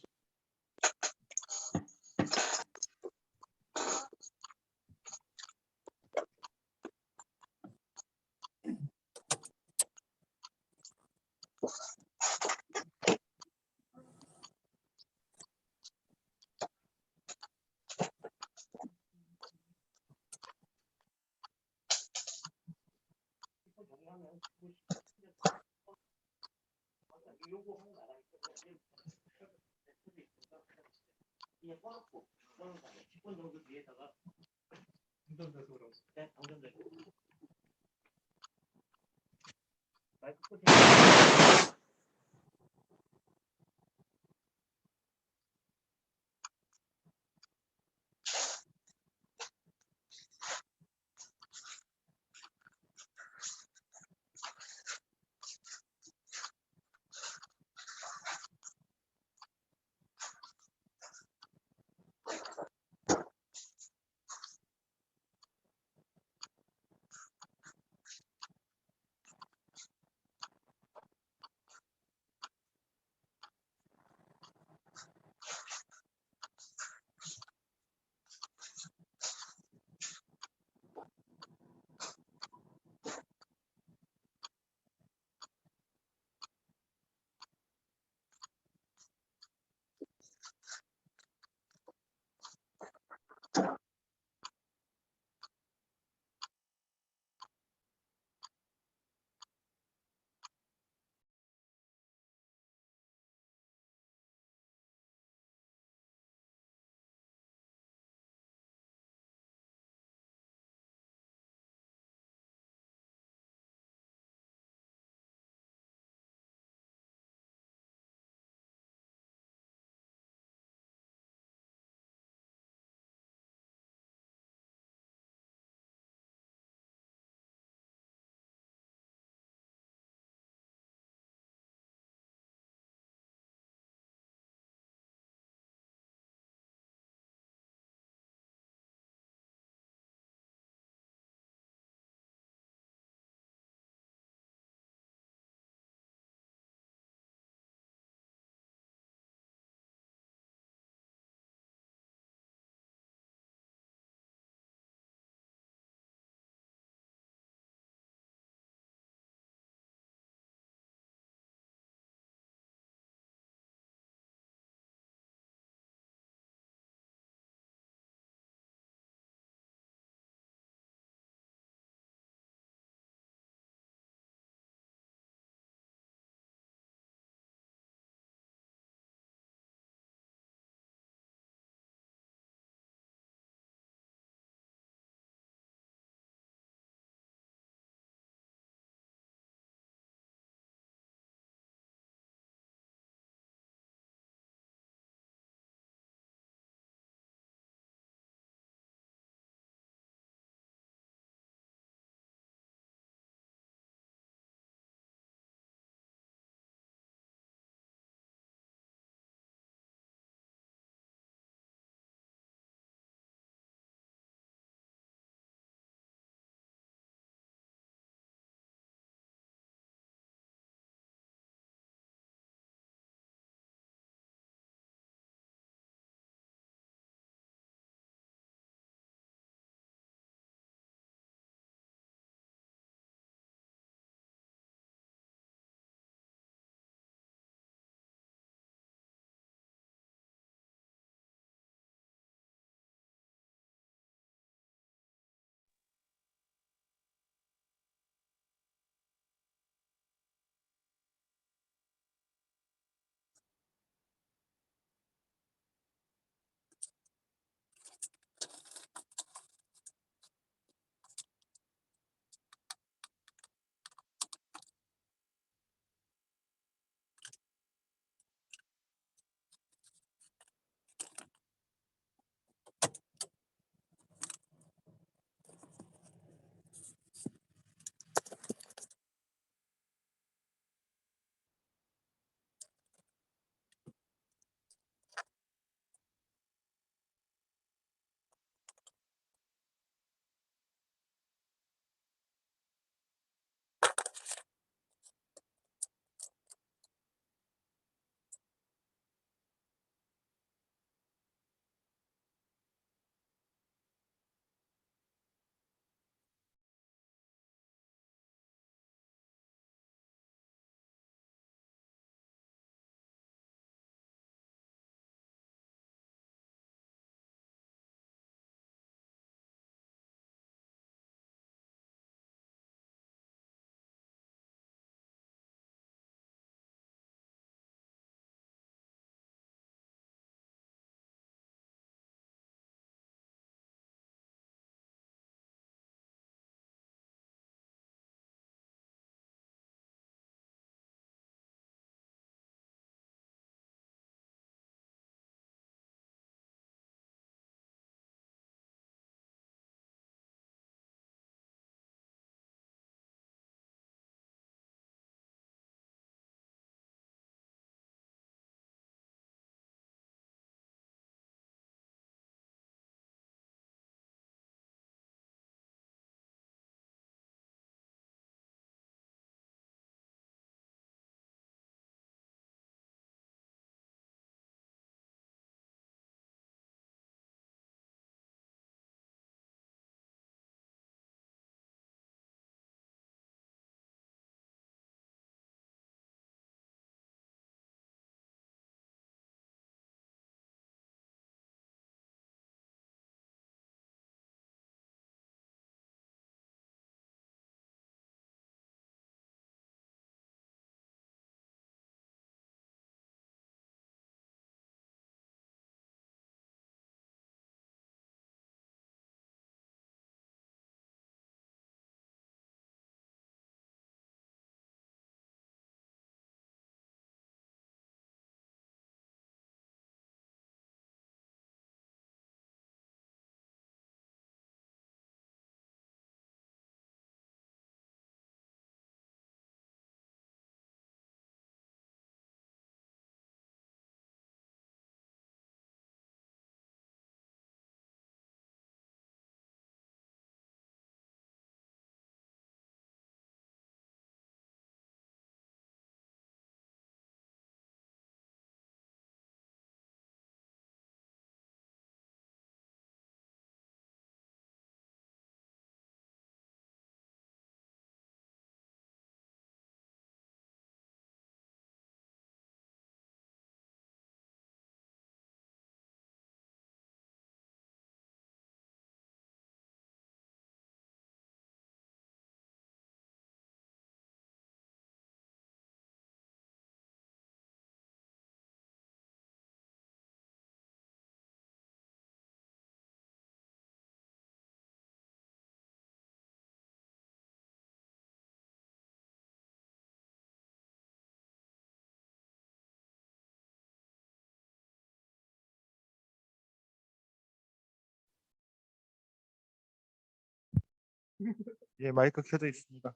예, 마이크 켜져 있습니다.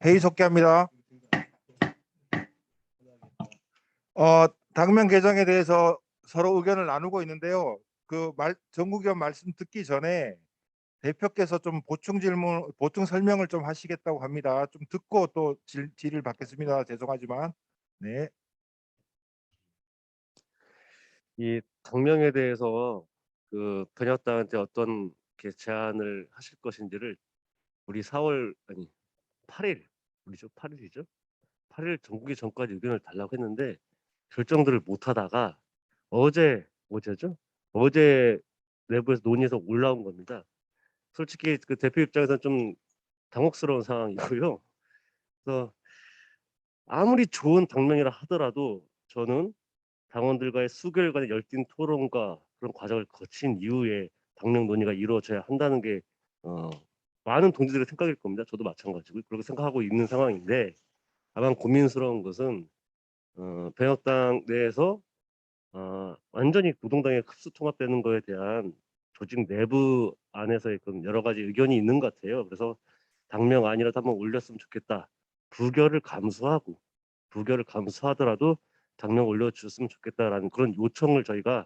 회의 속개합니다. 당면 개정에 대해서 서로 의견을 나누고 있는데요. 정국위원 말씀 듣기 전에 대표께서 좀 보충 설명을 좀 하시겠다고 합니다. 좀 듣고 또 질의를 받겠습니다. 죄송하지만. 네. 이 당명에 대해서 그 변혁당한테 어떤 이렇게 제안을 하실 것인지를 우리 8일 우리죠 8일이죠 8일 정국이 전까지 의견을 달라고 했는데 결정들을 못 하다가 어제죠 어제 내부에서 논의해서 올라온 겁니다. 솔직히 그 대표 입장에서는 좀 당혹스러운 상황이고요. 그래서 아무리 좋은 당명이라 하더라도 저는 당원들과의 수개월간의 열띤 토론과 그런 과정을 거친 이후에 당명 논의가 이루어져야 한다는 게 많은 동지들의 생각일 겁니다. 저도 마찬가지고 그렇게 생각하고 있는 상황인데 다만 고민스러운 것은 변혁당 내에서 완전히 노동당에 흡수 통합되는 거에 대한 조직 내부 안에서의 그런 여러 가지 의견이 있는 것 같아요. 그래서 당명 아니라도 한번 올렸으면 좋겠다. 부결을 감수하더라도 당명 올려주셨으면 좋겠다라는 그런 요청을 저희가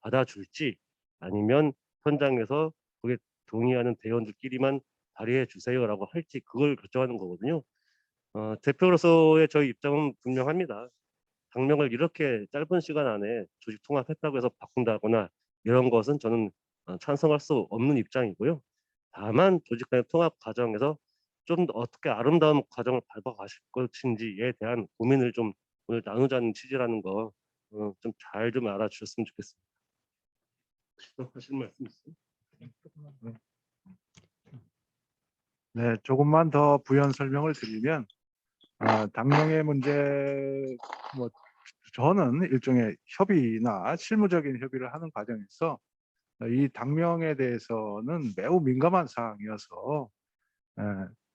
받아줄지 아니면 현장에서 거기에 동의하는 대원들끼리만 발의해 주세요라고 할지 그걸 결정하는 거거든요. 대표로서의 저희 입장은 분명합니다. 당명을 이렇게 짧은 시간 안에 조직 통합했다고 해서 바꾼다거나 이런 것은 저는 찬성할 수 없는 입장이고요. 다만 조직 간 통합 과정에서 좀 더 어떻게 아름다운 과정을 밟아가실 것인지에 대한 고민을 좀 오늘 나누자는 취지라는 거 좀 잘 좀 알아주셨으면 좋겠습니다. 하실 말씀 있어요? 네, 조금만 더 부연 설명을 드리면 당명의 문제 뭐 저는 일종의 협의나 실무적인 협의를 하는 과정에서 이 당명에 대해서는 매우 민감한 사항이어서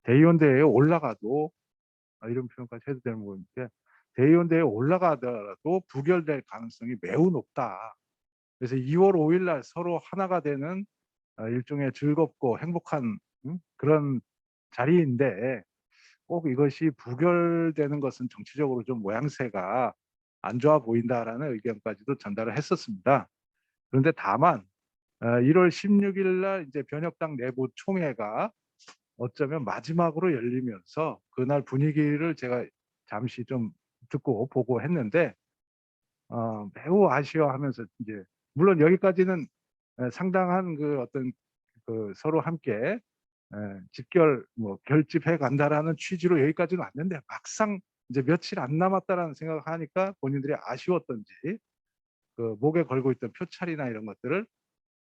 대의원대회에 올라가도 이런 표현까지 해도 되는 건데 대의원대회에 올라가더라도 부결될 가능성이 매우 높다. 그래서 2월 5일 날 서로 하나가 되는 일종의 즐겁고 행복한 그런 자리인데 꼭 이것이 부결되는 것은 정치적으로 좀 모양새가 안 좋아 보인다라는 의견까지도 전달을 했었습니다. 그런데 다만 1월 16일 날 이제 변혁당 내부 총회가 어쩌면 마지막으로 열리면서 그날 분위기를 제가 잠시 좀 듣고 보고 했는데 매우 아쉬워하면서 이제 물론 여기까지는 상당한 그 어떤 그 서로 함께 집결 뭐 결집해 간다라는 취지로 여기까지는 왔는데 막상 이제 며칠 안 남았다라는 생각을 하니까 본인들이 아쉬웠던지 그 목에 걸고 있던 표찰이나 이런 것들을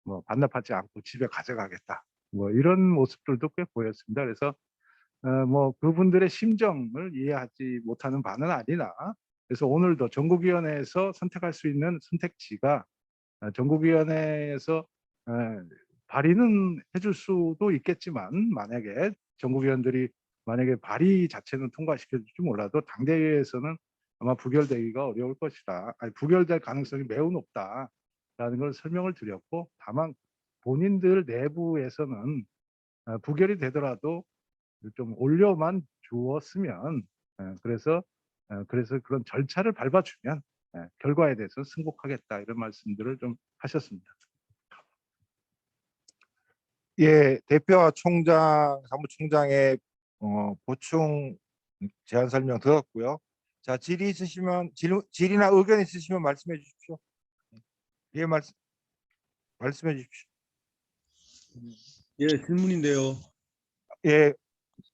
뭐 반납하지 않고 집에 가져가겠다 뭐 이런 모습들도 꽤 보였습니다. 그래서 뭐 그분들의 심정을 이해하지 못하는 바는 아니나 그래서 오늘도 전국위원회에서 선택할 수 있는 선택지가 전국위원회에서 발의는 해줄 수도 있겠지만 만약에 전국위원들이 만약에 발의 자체는 통과시켜줄지 몰라도 당대회에서는 아마 부결되기가 어려울 것이다. 아니, 부결될 가능성이 매우 높다라는 걸 설명을 드렸고 다만 본인들 내부에서는 부결이 되더라도 좀 올려만 주었으면 그래서 그런 절차를 밟아주면 결과에 대해서 승복하겠다 이런 말씀들을 좀 하셨습니다. 예, 대표와 총장, 사무총장의 보충 제안 설명 들었고요. 자, 질의나 의견 있으시면 말씀해 주십시오. 예, 말씀해 주십시오. 예, 질문인데요. 예,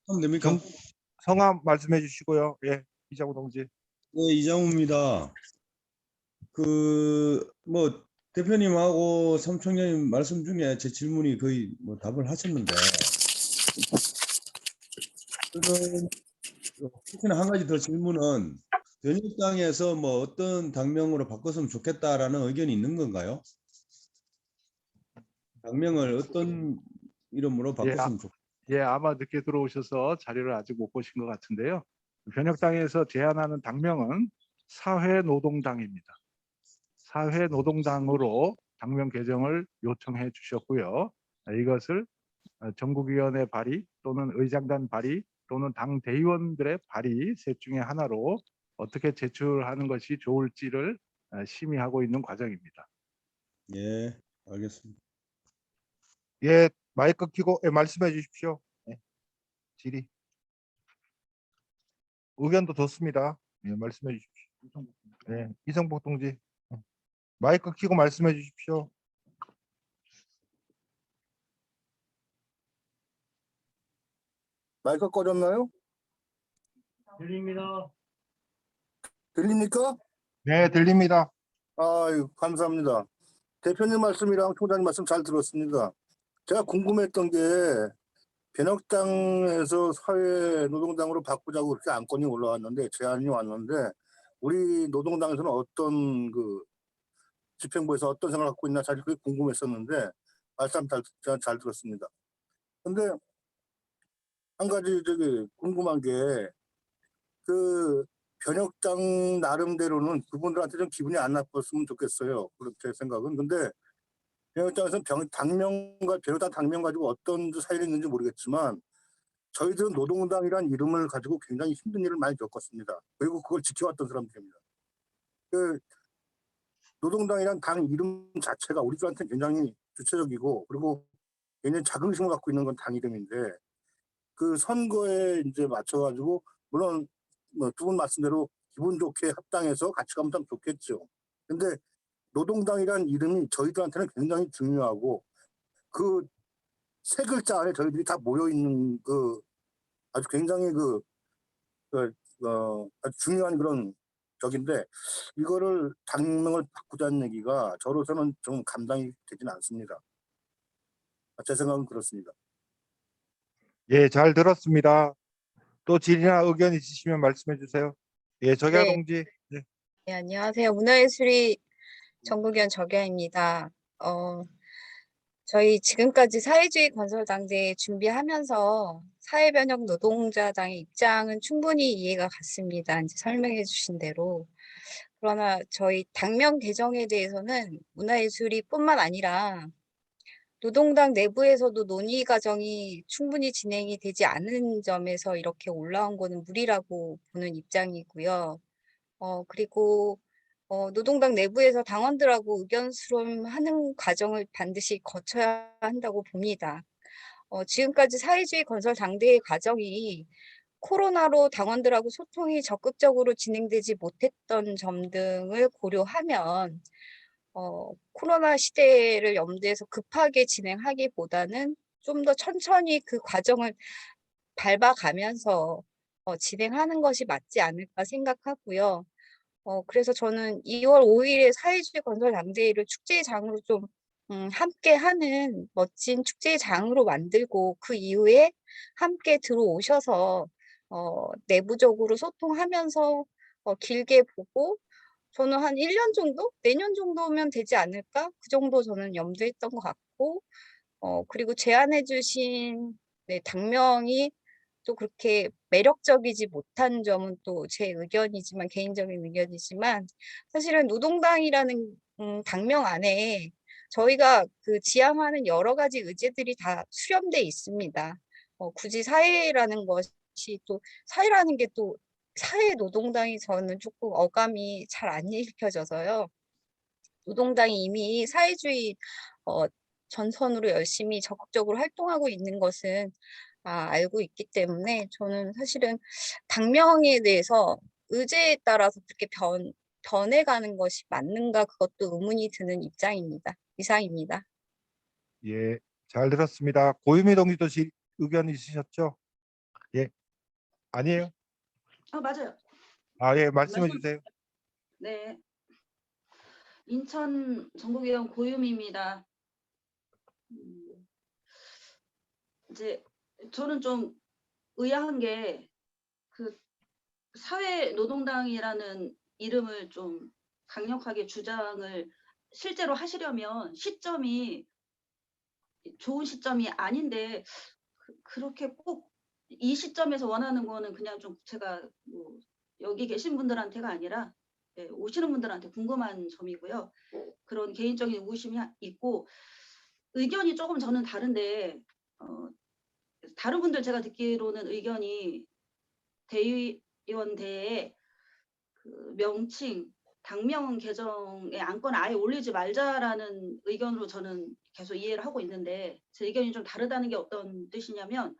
하면 됩니까? 성함 말씀해 주시고요. 예, 이장우 동지. 네, 이장우입니다. 뭐 대표님하고 사무총장님 말씀 중에 제 질문이 거의 뭐 답을 하셨는데, 혹시나 한 가지 더 질문은 변혁당에서 뭐 어떤 당명으로 바꿨으면 좋겠다라는 의견이 있는 건가요? 당명을 어떤 이름으로 바꿨으면 좋겠다. 예, 아마 늦게 들어오셔서 자료를 아직 못 보신 것 같은데요. 변혁당에서 제안하는 당명은 사회노동당입니다. 사회노동당으로 당명 개정을 요청해 주셨고요. 이것을 전국위원회 발의 또는 의장단 발의 또는 당 대의원들의 발의 셋 중에 하나로 어떻게 제출하는 것이 좋을지를 심의하고 있는 과정입니다. 예, 알겠습니다. 예, 마이크 켜고 말씀해 주십시오. 예, 질의. 의견도 좋습니다. 예, 말씀해 주십시오. 예, 이성복 동지. 마이크 켜고 말씀해 주십시오. 마이크 꺼졌나요? 들립니다. 들립니까? 네, 들립니다. 아유, 감사합니다. 대표님 말씀이랑 총장님 말씀 잘 들었습니다. 제가 궁금했던 게 변혁당에서 사회노동당으로 바꾸자고 그렇게 안건이 올라왔는데 제안이 왔는데 우리 노동당에서는 어떤 그 집행부에서 어떤 생각을 갖고 있나 사실 그게 궁금했었는데 말씀 잘 들었습니다. 근데 한 가지 궁금한 게 그 변혁당 나름대로는 그분들한테 좀 기분이 안 나빴으면 좋겠어요. 그렇게 생각은. 근데 변혁당에서는 당명과 변혁당 당명 가지고 어떤 사연이 있는지 모르겠지만 저희들은 노동당이란 이름을 가지고 굉장히 힘든 일을 많이 겪었습니다. 그리고 그걸 지켜왔던 사람들입니다. 그 노동당이란 당 이름 자체가 우리들한테 굉장히 주체적이고 그리고 굉장히 자긍심을 갖고 있는 건 당 이름인데 그 선거에 이제 맞춰가지고 물론 뭐 두 분 말씀대로 기분 좋게 합당해서 같이 가면 참 좋겠죠. 근데 노동당이란 이름이 저희들한테는 굉장히 중요하고 그 세 글자 안에 저희들이 다 모여 있는 그 아주 굉장히 아주 중요한 그런 적인데 이거를 당명을 바꾸자는 얘기가 저로서는 좀 감당이 되지는 않습니다. 제 생각은 그렇습니다. 예, 잘 들었습니다. 또 질의나 의견 있으시면 말씀해 주세요. 예, 적야 네. 동지. 예. 네, 안녕하세요. 문화예술이 전국위원 적야입니다. 저희 지금까지 사회주의 건설당대 준비하면서 사회변혁 노동자당의 입장은 충분히 이해가 갔습니다. 이제 설명해 주신 대로. 그러나 저희 당명 개정에 대해서는 문화예술이뿐만 아니라 노동당 내부에서도 논의 과정이 충분히 진행이 되지 않은 점에서 이렇게 올라온 거는 무리라고 보는 입장이고요. 그리고 노동당 내부에서 당원들하고 의견 수렴하는 과정을 반드시 거쳐야 한다고 봅니다. 지금까지 사회주의 건설 당대의 과정이 코로나로 당원들하고 소통이 적극적으로 진행되지 못했던 점 등을 고려하면 코로나 시대를 염두에서 급하게 진행하기보다는 좀 더 천천히 그 과정을 밟아가면서 진행하는 것이 맞지 않을까 생각하고요. 그래서 저는 2월 5일에 사회주의 건설 당대회를 축제장으로 좀 함께 하는 멋진 축제장으로 만들고 그 이후에 함께 들어오셔서 내부적으로 소통하면서 길게 보고 저는 한 1년 정도? 내년 정도면 되지 않을까? 그 정도 저는 염두에 했던 것 같고 그리고 제안해 주신 당명이 또 그렇게 매력적이지 못한 점은 또 제 의견이지만 개인적인 의견이지만 사실은 노동당이라는 당명 안에 저희가 그 지향하는 여러 가지 의제들이 다 수렴돼 있습니다. 굳이 사회라는 것이 또 사회라는 게 또 사회 노동당이 저는 조금 어감이 잘 안 읽혀져서요. 노동당이 이미 사회주의 전선으로 열심히 적극적으로 활동하고 있는 것은 알고 있기 때문에 저는 사실은 당명에 대해서 의제에 따라서 그렇게 변해가는 것이 맞는가 그것도 의문이 드는 입장입니다. 이상입니다. 예, 잘 들었습니다. 고유미 동지도 의견 있으셨죠? 예, 아니에요? 맞아요. 예, 말씀해 주세요. 네. 인천 전국위원 고유미입니다. 이제 저는 좀 의아한 게 그 사회노동당이라는 이름을 좀 강력하게 주장을 실제로 하시려면 시점이 좋은 시점이 아닌데 그렇게 꼭 이 시점에서 원하는 거는 그냥 좀 제가 뭐 여기 계신 분들한테가 아니라 오시는 분들한테 궁금한 점이고요. 그런 개인적인 의구심이 있고 의견이 조금 저는 다른데 다른 분들 제가 듣기로는 의견이 대의원대에 그 명칭 당명 개정의 안건을 아예 올리지 말자라는 의견으로 저는 계속 이해를 하고 있는데, 제 의견이 좀 다르다는 게 어떤 뜻이냐면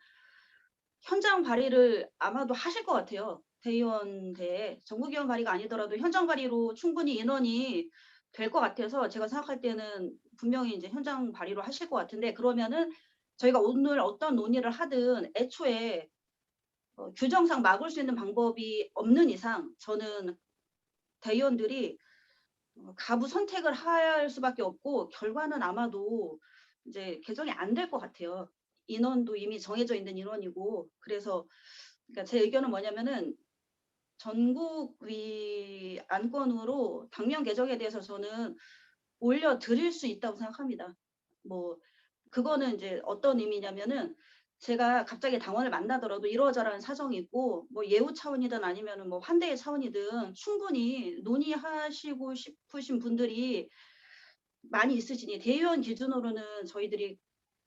현장 발의를 아마도 하실 것 같아요. 대의원대에 전국위원 발의가 아니더라도 현장 발의로 충분히 인원이 될 것 같아서 제가 생각할 때는 분명히 이제 현장 발의로 하실 것 같은데, 그러면은 저희가 오늘 어떤 논의를 하든 애초에 규정상 막을 수 있는 방법이 없는 이상 저는 대의원들이 가부 선택을 할 수밖에 없고 결과는 아마도 이제 개정이 안 될 것 같아요. 인원도 이미 정해져 있는 인원이고. 그래서 그러니까 제 의견은 뭐냐면은 전국위 안건으로 당면 개정에 대해서 저는 올려드릴 수 있다고 생각합니다. 뭐 그거는 이제 어떤 의미냐면은 제가 갑자기 당원을 만나더라도 이러저러한 사정이 있고 뭐 예우 차원이든 아니면은 뭐 환대의 차원이든 충분히 논의하시고 싶으신 분들이 많이 있으시니 대의원 기준으로는 저희들이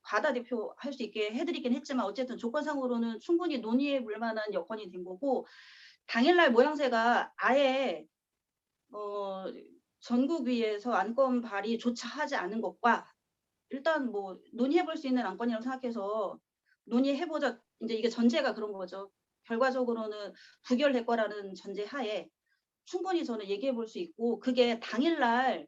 과다 대표할 수 있게 해드리긴 했지만 어쨌든 조건상으로는 충분히 논의해 볼 만한 여건이 된 거고, 당일날 모양새가 아예 전국위에서 안건 발의조차 하지 않은 것과 일단 뭐 논의해 볼 수 있는 안건이라고 생각해서 논의해 보자, 이제 이게 전제가 그런 거죠. 결과적으로는 부결될 거라는 전제 하에 충분히 저는 얘기해 볼 수 있고, 그게 당일날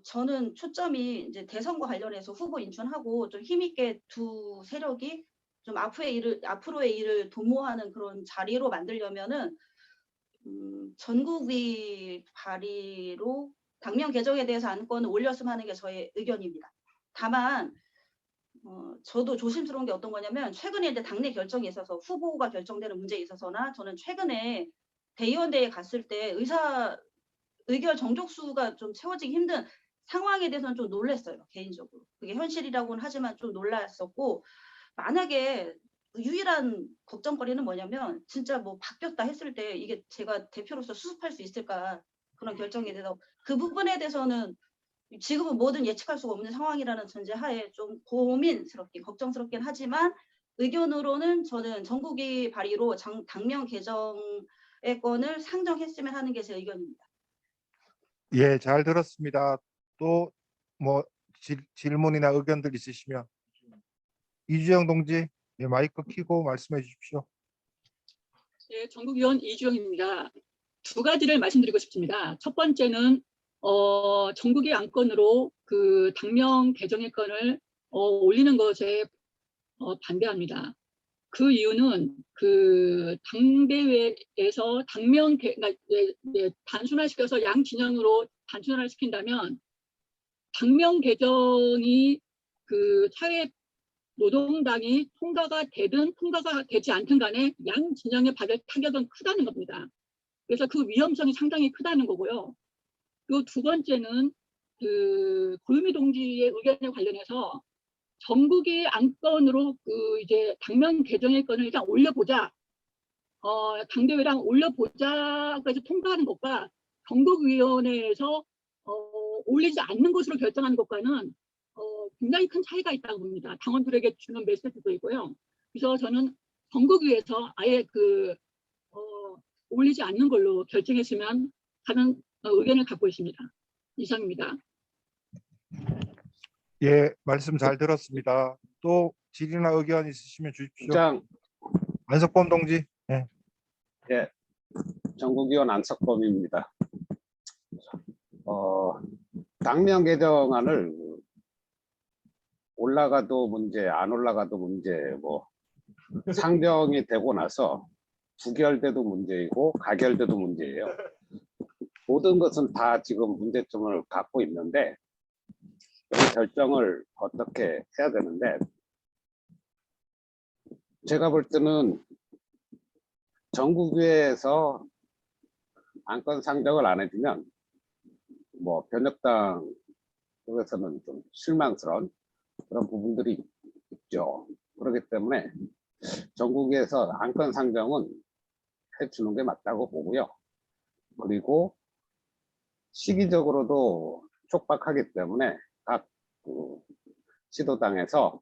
저는 초점이 이제 대선과 관련해서 후보 인준하고 좀 힘있게 두 세력이 좀 앞으로의 일을 도모하는 그런 자리로 만들려면은 전국위 발의로 당면 개정에 대해서 안건을 올렸으면 하는 게 저의 의견입니다. 다만 저도 조심스러운 게 어떤 거냐면 최근에 이제 당내 결정에 있어서 후보가 결정되는 문제에 있어서나 저는 최근에 대의원대에 갔을 때 의결 정족수가 좀 채워지기 힘든 상황에 대해서는 좀 놀랐어요. 개인적으로. 그게 현실이라고는 하지만 좀 놀랐었고, 만약에 유일한 걱정거리는 뭐냐면 진짜 뭐 바뀌었다 했을 때 이게 제가 대표로서 수습할 수 있을까, 그런 결정에 대해서 그 부분에 대해서는 지금은 뭐든 예측할 수가 없는 상황이라는 전제하에 좀 고민스럽긴 걱정스럽긴 하지만 의견으로는 저는 전국위 발의로 당면 개정의 건을 상정했으면 하는 게 제 의견입니다. 예, 잘 들었습니다. 또 뭐 질문이나 의견들 있으시면 이주영 동지, 예, 마이크 켜고 말씀해 주십시오. 네, 전국위원 이주영입니다. 두 가지를 말씀드리고 싶습니다. 첫 번째는 전국위 안건으로 그 당명 개정의 건을 올리는 것에 반대합니다. 그 이유는 그 당대회에서 그러니까 단순화시켜서 양 진영으로 단순화를 시킨다면 당명 개정이 그 사회 노동당이 통과가 되든 통과가 되지 않든 간에 양 진영에 받을 타격은 크다는 겁니다. 그래서 그 위험성이 상당히 크다는 거고요. 그리고 두 번째는 그 고유미 동지의 의견에 관련해서 전국위 안건으로 그 이제 당면 개정의 건을 일단 올려보자, 당대회랑 올려보자까지 통과하는 것과 전국위원회에서 올리지 않는 것으로 결정하는 것과는 굉장히 큰 차이가 있다고 봅니다. 당원들에게 주는 메시지도 있고요. 그래서 저는 전국위에서 아예 그 올리지 않는 걸로 결정했으면 하는 의견을 갖고 있습니다. 이상입니다. 예, 말씀 잘 들었습니다. 또 질의나 의견 있으시면 주십시오. 안석범 동지. 예. 예, 전국위원 안석범입니다. 당면 개정안을 올라가도 문제, 안 올라가도 문제, 뭐 상정이 되고 나서 부결돼도 문제이고 가결돼도 문제예요. 모든 것은 다 지금 문제점을 갖고 있는데 여기 결정을 어떻게 해야 되는데, 제가 볼 때는 전국위에서 안건 상정을 안 해주면 뭐 변혁당 쪽에서는 좀 실망스러운 그런 부분들이 있죠. 그렇기 때문에 전국위에서 안건 상정은 해주는 게 맞다고 보고요. 그리고 시기적으로도 촉박하기 때문에 각 그 지도당에서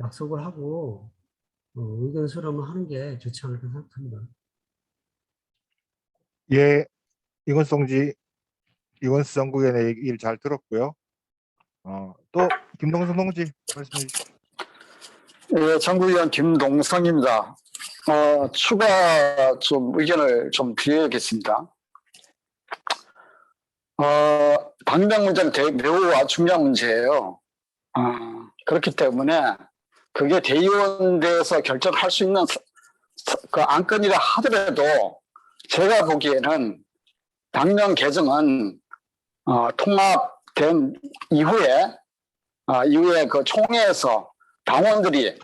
약속을 하고 의견 수렴을 하는 게 좋지 않을까 생각합니다. 예, 이건수 정국위원의 얘기를 잘 들었고요. 또 김동선 동지 말씀해 주십시오. 예, 정국위원 김동성입니다. 추가 좀 의견을 좀 드려야겠습니다. 방역 문제는 매우 중요한 문제예요. 그렇기 때문에 그게 대의원대에서 결정할 수 있는 그 안건이라 하더라도 제가 보기에는 당명 개정은 통합된 이후에 그 총회에서 당원들이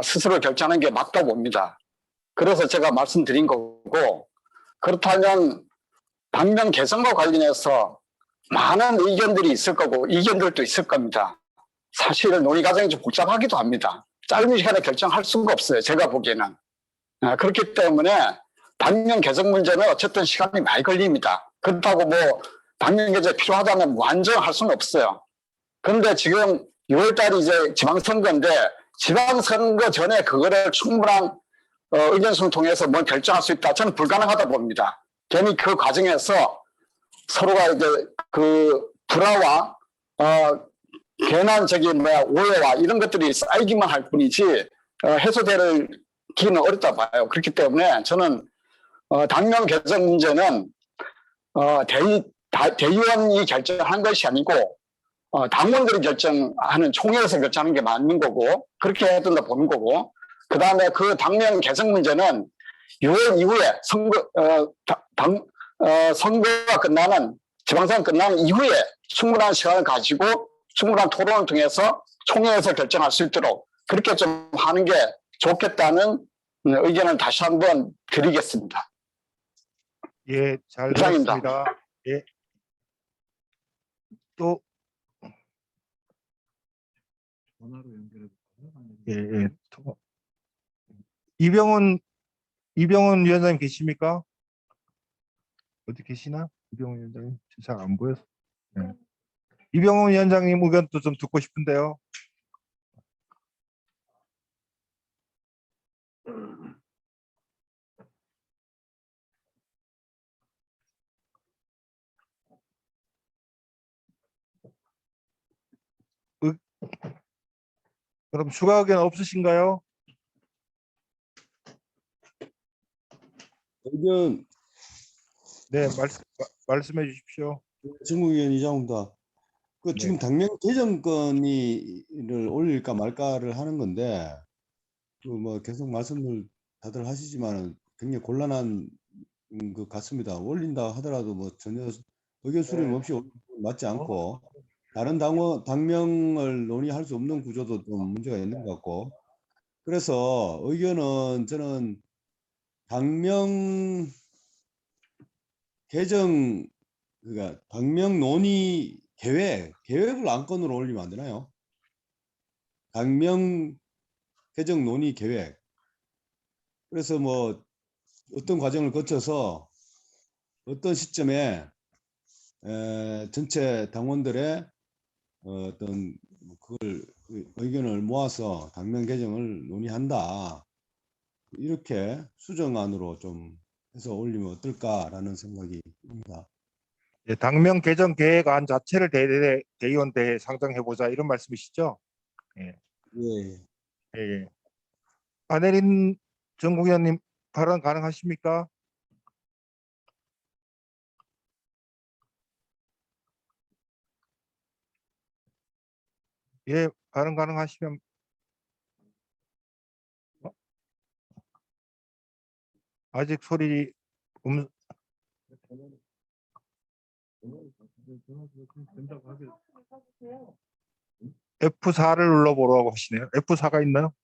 스스로 결정하는 게 맞다고 봅니다. 그래서 제가 말씀드린 거고, 그렇다면 당명 개정과 관련해서 많은 의견들이 있을 거고 이견들도 있을 겁니다. 사실 논의 과정이 좀 복잡하기도 합니다. 짧은 시간에 결정할 수가 없어요. 제가 보기에는. 그렇기 때문에 당명 개정 문제는 어쨌든 시간이 많이 걸립니다. 그렇다고 뭐 당명 개정이 필요하다면 완전 할 수는 없어요. 그런데 지금 6월 달이 이제 지방선거인데 지방선거 전에 그거를 충분한 의견수를 통해서 뭘 결정할 수 있다. 저는 불가능하다 봅니다. 괜히 그 과정에서 서로가 이제 그 불화와 괜한 오해와 이런 것들이 쌓이기만 할 뿐이지 해소되기는 어렵다 봐요. 그렇기 때문에 저는 당명 개정 문제는 대의원이 결정한 것이 아니고 당원들이 결정하는 총회에서 결정하는 게 맞는 거고 그렇게 해야 된다 보는 거고, 그 다음에 그 당명 개정 문제는 6월 이후에 선거가 끝나는 지방선거 끝나는 이후에 충분한 시간을 가지고 충분한 토론을 통해서 총회에서 결정할 수 있도록 그렇게 좀 하는 게 좋겠다는 의견을 다시 한번 드리겠습니다. 예, 잘 이상입니다. 들었습니다. 예. 또 전화로 연결해 예. 이병헌 위원장님 계십니까? 어디 계시나? 이병헌 위원장님 잘 안 보여서. 네. 이병헌 위원장님 의견도 좀 듣고 싶은데요. 그럼 추가 의견 없으신가요? 의견 네, 말씀해 주십시오. 정국위원 이장훈입니다. 네. 지금 당명 개정건을 올릴까 말까를 하는 건데 뭐 계속 말씀을 다들 하시지만 굉장히 곤란한 것 같습니다. 올린다 하더라도 뭐 전혀 의견 수렴 없이 올리는 건 맞지 않고 다른 당명을 논의할 수 없는 구조도 좀 문제가 있는 것 같고, 그래서 의견은 저는 당명 개정 그러니까 당명 논의 계획을 안건으로 올리면 안 되나요? 당명 개정 논의 계획. 그래서 뭐 어떤 과정을 거쳐서 어떤 시점에 전체 당원들의 어떤 그걸 의견을 모아서 당명 개정을 논의한다. 이렇게 수정안으로 좀 해서 올리면 어떨까라는 생각이 듭니다. 예, 당명 개정 계획안 자체를 대의원대에 상정해 보자 이런 말씀이시죠? 예. 예. 예. 안혜린 정국위원님 발언 가능하십니까? 예, 발언 가능하시면 아직 소리 F4를 눌러보라고 하시네요. F4가 있나요?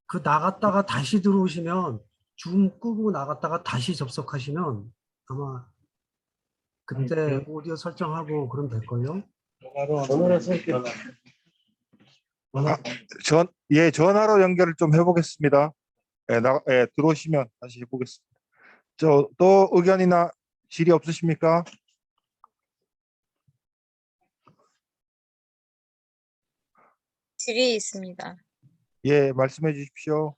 그 나갔다가 다시 들어오시면 줌 끄고 나갔다가 다시 접속하시면 아마 그때 오디오 설정하고 그럼 될걸요? 전화로 쓸게요. 전화로 연결을 좀 해보겠습니다. 들어오시면 다시 해보겠습니다. 또 의견이나 질의 없으십니까? 질의 있습니다. 예, 말씀해 주십시오.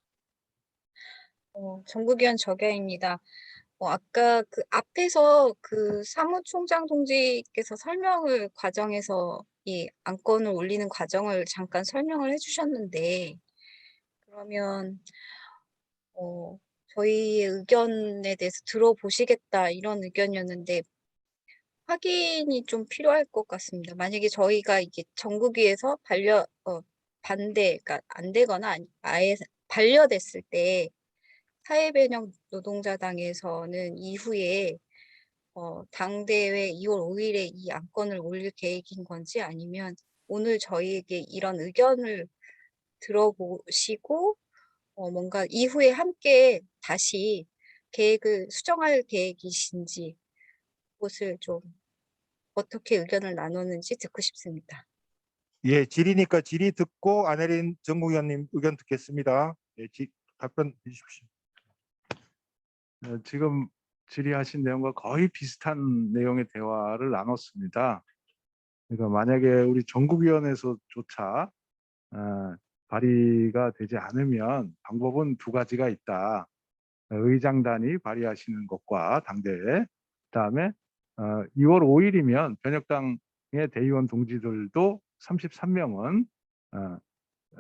전국위원 적야입니다. 아까 그 앞에서 그 사무총장 동지께서 설명을 과정에서 이 안건을 올리는 과정을 잠깐 설명을 해주셨는데, 그러면 저희의 의견에 대해서 들어보시겠다 이런 의견이었는데 확인이 좀 필요할 것 같습니다. 만약에 저희가 이게 전국위에서 반대가 안 되거나 아예 반려됐을 때 사회변형 노동자당에서는 이후에 당대회 2월 5일에 이 안건을 올릴 계획인 건지, 아니면 오늘 저희에게 이런 의견을 들어보시고 뭔가 이후에 함께 다시 계획을 수정할 계획이신지, 그것을 좀 어떻게 의견을 나누는지 듣고 싶습니다. 예, 질의니까 질의 듣고 안혜린 전국위원님 의견 듣겠습니다. 예, 답변 주십시오. 지금 질의하신 내용과 거의 비슷한 내용의 대화를 나눴습니다. 그러니까 만약에 우리 전국위원회에서조차 발의가 되지 않으면 방법은 두 가지가 있다. 의장단이 발의하시는 것과 당대회, 그다음에 2월 5일이면 변혁당의 대의원 동지들도 33명은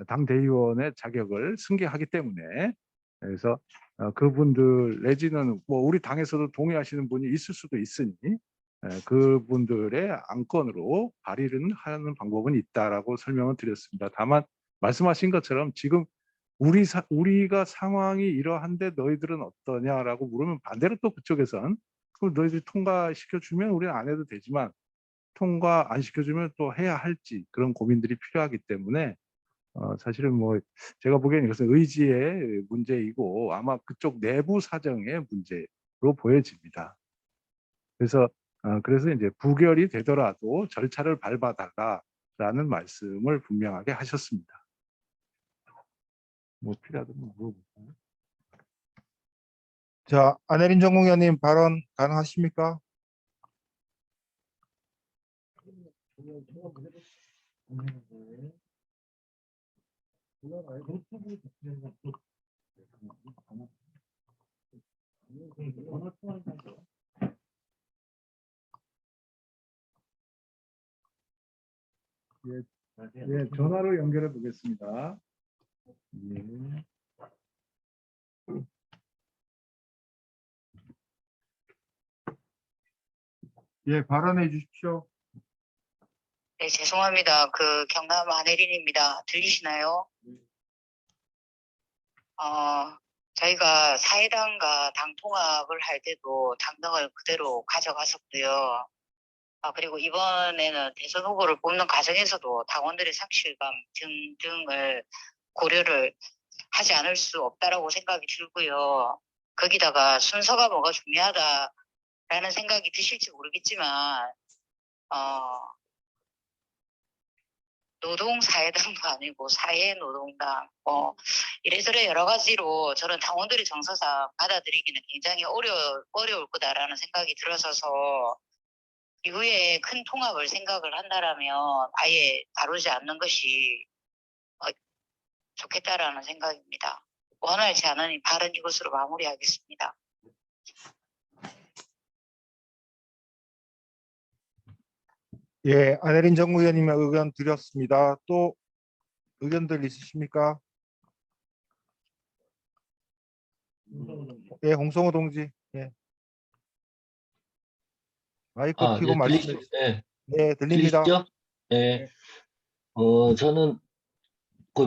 당 대의원의 자격을 승계하기 때문에, 그래서 그분들 내지는 뭐 우리 당에서도 동의하시는 분이 있을 수도 있으니 그분들의 안건으로 발의를 하는 방법은 있다라고 설명을 드렸습니다. 다만 말씀하신 것처럼 지금 우리가 상황이 이러한데 너희들은 어떠냐라고 물으면 반대로 또 그쪽에선 그럼 너희들이 통과시켜주면 우리는 안 해도 되지만 통과 안 시켜주면 또 해야 할지 그런 고민들이 필요하기 때문에 사실은 뭐 제가 보기에는 이것은 의지의 문제이고 아마 그쪽 내부 사정의 문제로 보여집니다. 그래서 이제 부결이 되더라도 절차를 밟아달라라는 말씀을 분명하게 하셨습니다. 뭐 필요하다면 물어볼까요? 자, 안혜린 전국위원님 발언 가능하십니까? 예, 전화로 연결해 보겠습니다. 예. 예, 발언해 주십시오. 네, 죄송합니다. 경남 안혜린입니다. 들리시나요? 저희가 사회당과 당 통합을 할 때도 당정을 그대로 가져갔었고요. 그리고 이번에는 대선 후보를 뽑는 과정에서도 당원들의 상실감 등등을 고려를 하지 않을 수 없다라고 생각이 들고요. 거기다가 순서가 뭐가 중요하다라는 생각이 드실지 모르겠지만 노동사회당도 아니고 사회노동당 이래저래 여러 가지로 저는 당원들의 정서상 받아들이기는 굉장히 어려울 거다라는 생각이 들어서서 이후에 큰 통합을 생각을 한다라면 아예 다루지 않는 것이 좋겠다라는 생각입니다. 원활치 않으니 발언 이것으로 마무리하겠습니다. 예, 안혜린 전국위원님의 의견 드렸습니다. 또 의견들 있으십니까? 예, 홍성호 동지. 예. 마이크 켜고 말씀해 주세요. 네, 들립니다. 들리시죠? 네. 저는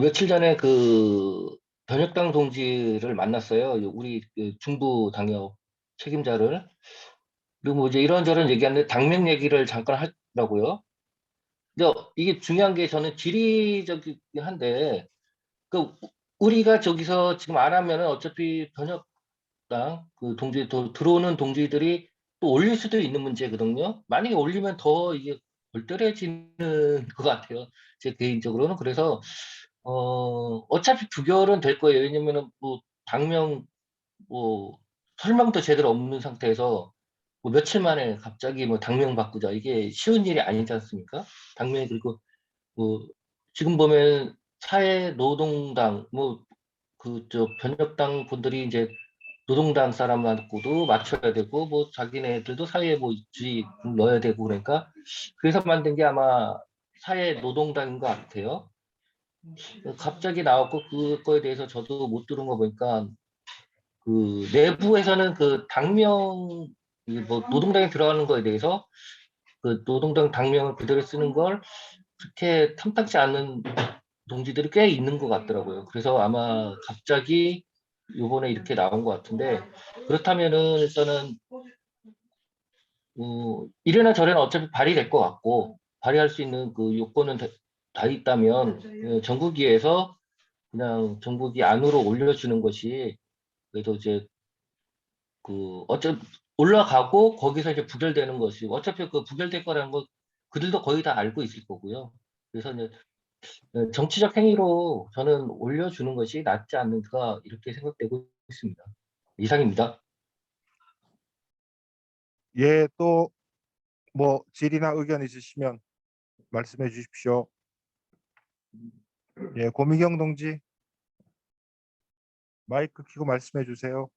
며칠 전에 변혁당 동지를 만났어요. 우리 중부 당협 책임자를. 그리고 이제 이런저런 얘기하는데 당명 얘기를 잠깐 하더라고요. 근데 이게 중요한 게 저는 지리적이긴 한데 우리가 저기서 지금 안 하면은 어차피 변혁당 동지 들어오는 동지들이 또 올릴 수도 있는 문제거든요. 만약에 올리면 더 이게 얼떨해지는 것 같아요. 제 개인적으로는. 그래서 어차피 부결은 될 거예요. 왜냐면은 뭐 당명 뭐 설명도 제대로 없는 상태에서 뭐 며칠 만에 갑자기 뭐 당명 바꾸자, 이게 쉬운 일이 아니지 않습니까? 당명이. 그리고 뭐 지금 보면 사회노동당 뭐 변혁당 분들이 이제 노동당 사람하고도 맞춰야 되고 뭐 자기네들도 사회에 뭐 주의 넣어야 되고, 그러니까 그래서 만든 게 아마 사회노동당인 것 같아요. 갑자기 나왔고 그거에 대해서 저도 못 들은 거 보니까 그 내부에서는 그 당명 뭐 노동당에 들어가는 거에 대해서 그 노동당 당명을 그대로 쓰는 걸 그렇게 탐탁지 않은 동지들이 꽤 있는 것 같더라고요. 그래서 아마 갑자기 요번에 이렇게 나온 것 같은데, 그렇다면은 일단은 이래나 저래나 어차피 발의될 것 같고, 발의할 수 있는 그 요건은 다 있다면 정국위에서 그냥 정국위 안으로 올려주는 것이, 그래서 이제 어차피 올라가고 거기서 이제 부결되는 것이, 어차피 그 부결될 거라는 거 그들도 거의 다 알고 있을 거고요. 그래서 이제 정치적 행위로 저는 올려주는 것이 낫지 않는가, 이렇게 생각되고 있습니다. 이상입니다. 예, 또 뭐 질의나 의견 있으시면 말씀해 주십시오. 예, 고미경 동지 마이크 켜고 말씀해 주세요.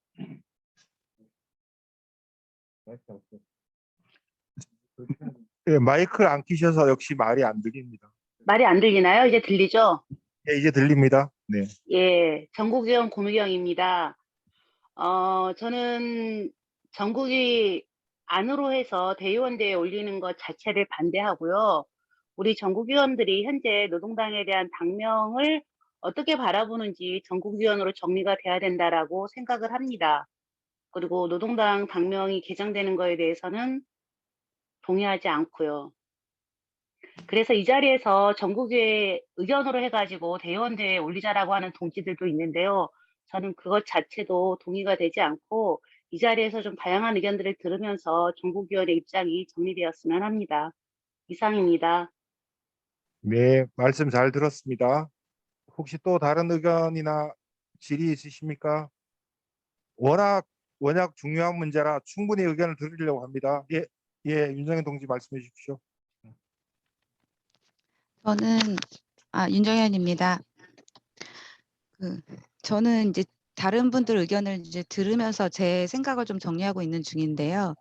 예, 마이크를 안 켜셔서 역시 말이 안 들립니다. 말이 안 들리나요? 이제 들리죠? 예, 이제 들립니다. 네. 예, 전국위원 고미경입니다. 저는 전국위 안으로 해서 대의원대에 올리는 것 자체를 반대하고요. 우리 전국위원들이 현재 노동당에 대한 당명을 어떻게 바라보는지 전국위원으로 정리가 돼야 된다라고 생각을 합니다. 그리고 노동당 당명이 개정되는 거에 대해서는 동의하지 않고요. 그래서 이 자리에서 전국위에 의견으로 해가지고 대의원대에 올리자라고 하는 동지들도 있는데요. 저는 그것 자체도 동의가 되지 않고 이 자리에서 좀 다양한 의견들을 들으면서 전국위원회 입장이 정리되었으면 합니다. 이상입니다. 네, 말씀 잘 들었습니다. 혹시 또 다른 의견이나 질의 있으십니까? 워낙 중요한 문제라 충분히 의견을 들으려고 합니다. 예, 윤정현 동지 말씀해 주십시오. 저는 윤정현입니다. 저는 이제 다른 분들 의견을 이제 들으면서 제 생각을 좀 정리하고 있는 중인데요.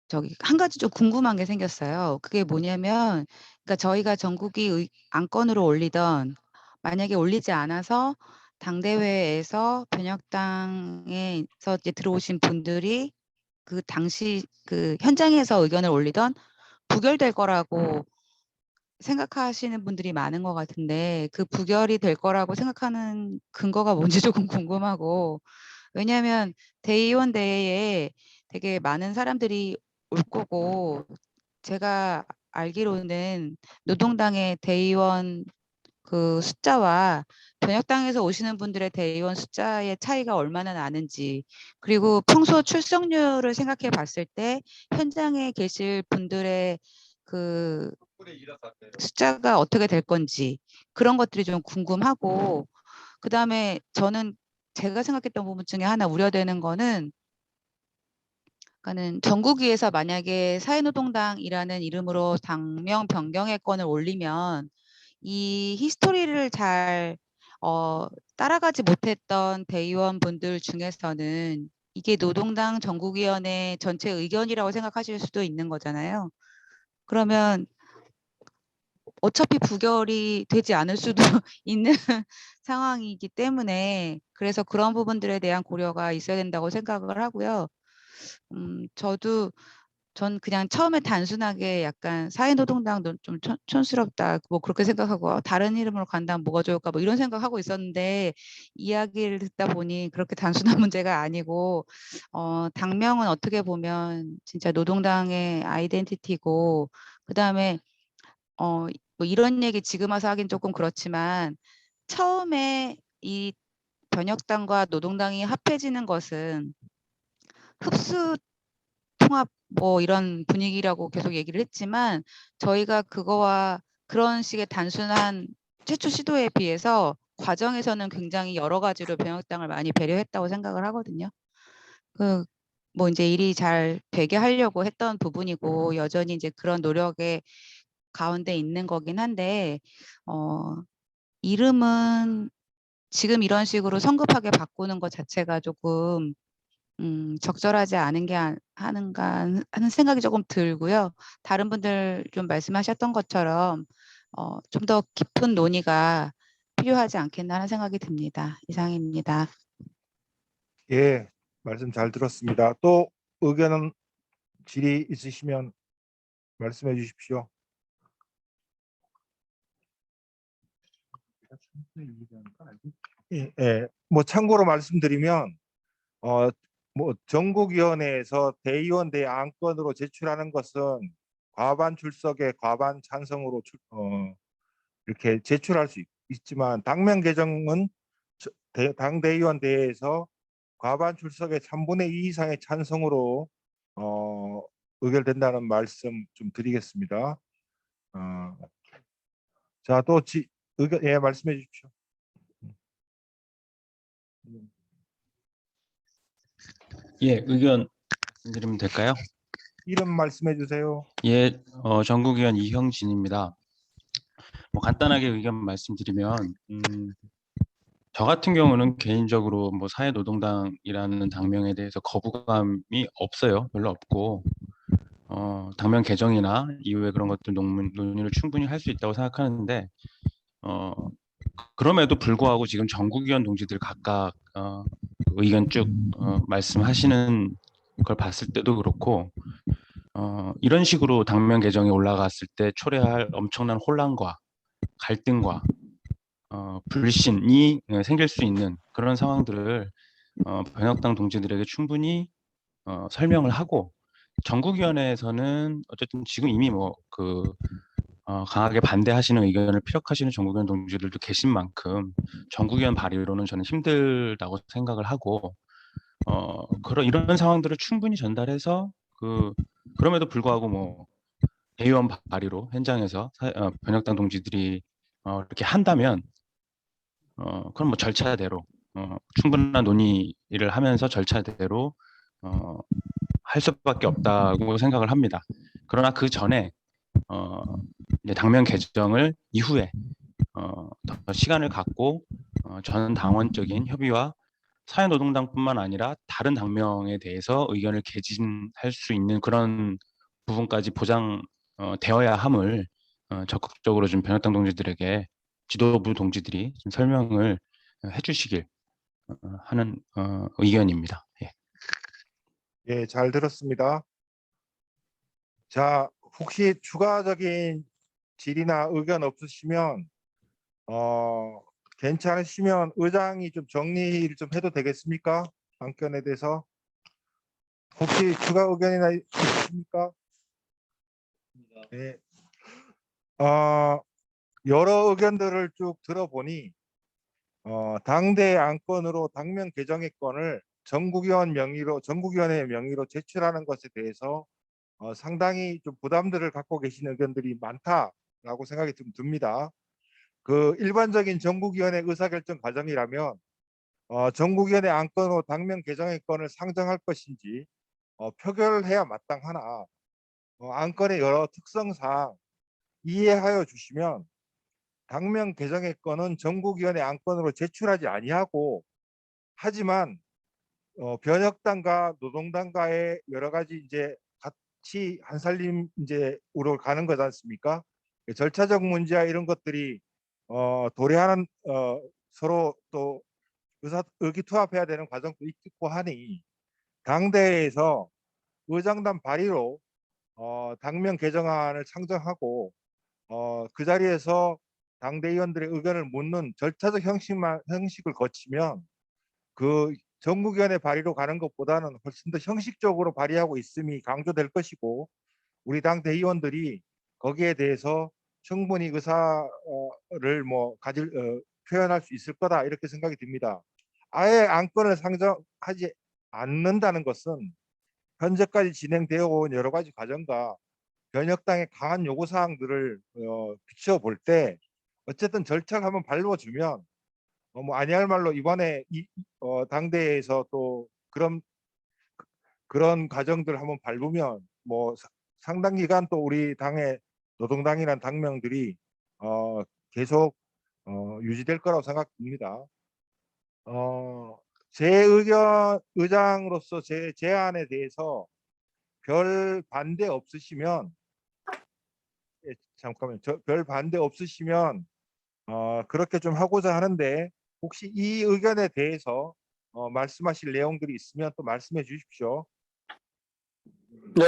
저기 한 가지 좀 궁금한 게 생겼어요. 그게 뭐냐면, 그러니까 저희가 전국위 안건으로 올리던, 만약에 올리지 않아서 당대회에서 변혁당에서 이제 들어오신 분들이 그 당시 그 현장에서 의견을 올리던 부결될 거라고 생각하시는 분들이 많은 것 같은데, 그 부결이 될 거라고 생각하는 근거가 뭔지 조금 궁금하고, 왜냐하면 대의원 대회에 되게 많은 사람들이 올 거고, 제가 알기로는 노동당의 대의원 그 숫자와 변혁당에서 오시는 분들의 대의원 숫자의 차이가 얼마나 나는지, 그리고 평소 출석률을 생각해 봤을 때 현장에 계실 분들의 그 숫자가 어떻게 될 건지, 그런 것들이 좀 궁금하고, 그다음에 저는 제가 생각했던 부분 중에 하나 우려되는 거는, 그러니까는 전국위에서 만약에 사회노동당이라는 이름으로 당명 변경의 건을 올리면 이 히스토리를 잘 따라가지 못했던 대의원분들 중에서는 이게 노동당 전국위원회 전체 의견이라고 생각하실 수도 있는 거잖아요. 그러면 어차피 부결이 되지 않을 수도 있는 상황이기 때문에, 그래서 그런 부분들에 대한 고려가 있어야 된다고 생각을 하고요. 전 그냥 처음에 단순하게 약간 사회노동당도 좀 촌스럽다, 뭐 그렇게 생각하고 다른 이름으로 간다면 뭐가 좋을까, 뭐 이런 생각하고 있었는데, 이야기를 듣다 보니 그렇게 단순한 문제가 아니고, 당명은 어떻게 보면 진짜 노동당의 아이덴티티고, 그다음에 뭐 이런 얘기 지금 와서 하긴 조금 그렇지만, 처음에 이 변혁당과 노동당이 합해지는 것은 흡수 통합 뭐 이런 분위기라고 계속 얘기를 했지만 저희가 그거와 그런 식의 단순한 최초 시도에 비해서 과정에서는 굉장히 여러 가지로 병역당을 많이 배려했다고 생각을 하거든요. 그 뭐 이제 일이 잘 되게 하려고 했던 부분이고 여전히 이제 그런 노력의 가운데 있는 거긴 한데 이름은 지금 이런 식으로 성급하게 바꾸는 것 자체가 조금 적절하지 않은 게 하는가 하는 생각이 조금 들고요. 다른 분들 좀 말씀하셨던 것처럼 좀 더 깊은 논의가 필요하지 않겠나 하는 생각이 듭니다. 이상입니다. 예, 말씀 잘 들었습니다. 또 의견은 질의 있으시면 말씀해 주십시오. 예, 뭐 참고로 말씀드리면 뭐 전국위원회에서 대의원대 안건으로 제출하는 것은 과반 출석에 과반 찬성으로 이렇게 제출할 수 있지만 당면 개정은 당 대의원 대회에서 과반 출석의 3분의 2 이상의 찬성으로 의결된다는 말씀 좀 드리겠습니다. 자, 또 의견 말씀해 주십시오. 예, 의견 말씀드리면 될까요? 이름 말씀해 주세요. 예, 전국위원 이형진입니다. 뭐 간단하게 의견 말씀드리면, 저 같은 경우는 개인적으로 뭐 사회노동당이라는 당명에 대해서 거부감이 없어요. 별로 없고, 당명 개정이나 이후에 그런 것들 논의를 충분히 할 수 있다고 생각하는데, 그럼에도 불구하고 지금 전국위원 동지들 각각 의견 쭉 말씀하시는 걸 봤을 때도 그렇고, 이런 식으로 당면 개정이 올라갔을 때 초래할 엄청난 혼란과 갈등과 불신이 생길 수 있는 그런 상황들을 변혁당 동지들에게 충분히 설명을 하고, 전국위원회에서는 어쨌든 지금 이미 강하게 반대하시는 의견을 피력하시는 전국위원 동지들도 계신 만큼 전국위원 발의로는 저는 힘들다고 생각을 하고, 이런 상황들을 충분히 전달해서 그럼에도 불구하고 뭐 대의원 발의로 현장에서 변혁당 동지들이 이렇게 한다면 그럼 뭐 절차대로 충분한 논의를 하면서 절차대로 할 수밖에 없다고 생각을 합니다. 그러나 그 전에 이제 당면 개정을 이후에 더 시간을 갖고 전 당원적인 협의와 사회노동당뿐만 아니라 다른 당명에 대해서 의견을 개진할 수 있는 그런 부분까지 보장되어야 함을 적극적으로 좀 변혁당 동지들에게 지도부 동지들이 좀 설명을 해주시길 하는 의견입니다. 예. 예, 잘 들었습니다. 자, 혹시 추가적인 질의나 의견 없으시면 괜찮으시면 의장이 좀 정리를 좀 해도 되겠습니까? 안건에 대해서 혹시 추가 의견이나 있으십니까? 네. 여러 의견들을 쭉 들어보니 당대 안건으로 당면 개정의 건을 전국위원회 명의로 제출하는 것에 대해서 상당히 좀 부담들을 갖고 계신 의견들이 많다라고 생각이 좀 듭니다. 그 일반적인 전국위원회 의사결정 과정이라면 전국위원회 안건으로 당면 개정의 건을 상정할 것인지 표결해야 마땅하나 안건의 여러 특성상 이해하여 주시면 당면 개정의 건은 전국위원회 안건으로 제출하지 아니하고, 하지만 변혁당과 노동당과의 여러 가지 이제 같이 한살림 이제 우로 가는 거지 않습니까? 절차적 문제와 이런 것들이 도래하는 서로 또 의기투합해야 되는 과정도 있고 하니 당대에서 의장단 발의로 당면 개정안을 상정하고 그 자리에서 당대의원들의 의견을 묻는 절차적 형식을 거치면 그 전국위원회 발의로 가는 것보다는 훨씬 더 형식적으로 발의하고 있음이 강조될 것이고, 우리 당 대의원들이 거기에 대해서 충분히 의사를 표현할 수 있을 거다 이렇게 생각이 듭니다. 아예 안건을 상정하지 않는다는 것은 현재까지 진행되어 온 여러 가지 과정과 변혁당의 강한 요구 사항들을 비춰볼 때 어쨌든 절차를 한번 밟아주면 뭐 아니할 말로 이번에 당대에서 또 그런 과정들을 한번 밟으면 뭐 상당 기간 또 우리 당의 노동당이란 당명들이 계속 유지될 거라고 생각됩니다. 제 의장으로서 제 제안에 대해서 별 반대 없으시면 잠깐만요. 별 반대 없으시면 그렇게 좀 하고자 하는데 혹시 이 의견에 대해서 말씀하실 내용들이 있으면 또 말씀해 주십시오. 네.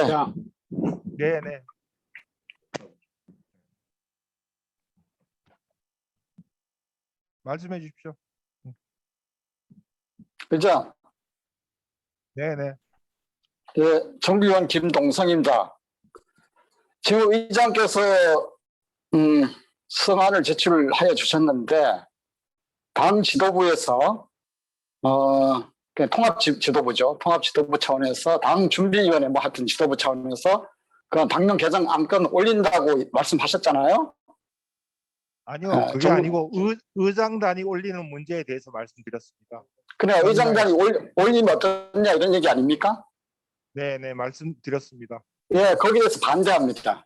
네네. 말씀해 주십시오. 의장, 네네. 예, 정비원 김동성입니다. 지금 의장께서 성안을 제출하여 주셨는데 당 지도부에서 통합 지도부죠. 통합 지도부 차원에서 당 준비위원회 뭐 하여튼 지도부 차원에서 그 당명 개정 안건 올린다고 말씀하셨잖아요. 아니요, 그게 아니고 의장단이 올리는 문제에 대해서 말씀드렸습니다. 그래, 의장단이 올리면 어떠냐 이런 얘기 아닙니까? 네네, 말씀드렸습니다. 예, 거기에 대해서 반대합니다.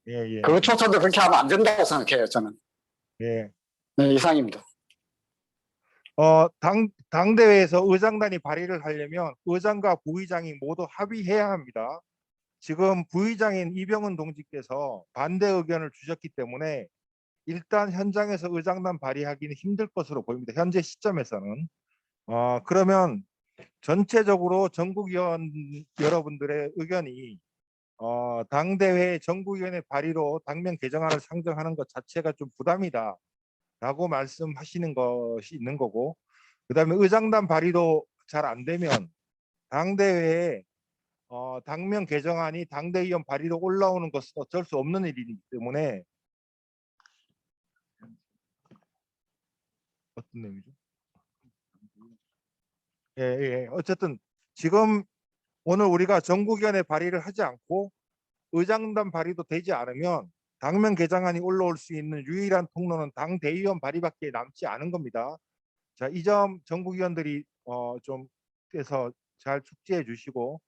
예. 그것조차도 그렇게 하면 안 된다고 생각해요, 저는. 예. 네, 이상입니다. 당대회에서 의장단이 발의를 하려면 의장과 부의장이 모두 합의해야 합니다. 지금 부의장인 이병헌 동지께서 반대 의견을 주셨기 때문에 일단 현장에서 의장단 발의하기는 힘들 것으로 보입니다. 현재 시점에서는. 그러면 전체적으로 전국위원 여러분들의 의견이 당대회 전국위원회 발의로 당명 개정안을 상정하는 것 자체가 좀 부담이다 라고 말씀하시는 것이 있는 거고, 그 다음에 의장단 발의도 잘 안 되면 당대회에 당명 개정안이 당대위원 발의로 올라오는 것은 어쩔 수 없는 일이기 때문에 어떤 내용이죠? 예. 어쨌든 지금 오늘 우리가 전국위원회 발의를 하지 않고 의장단 발의도 되지 않으면 당명 개정안이 올라올 수 있는 유일한 통로는 당 대의원 발의밖에 남지 않은 겁니다. 자, 이 점 전국위원들이 좀 해서 잘 축지해 주시고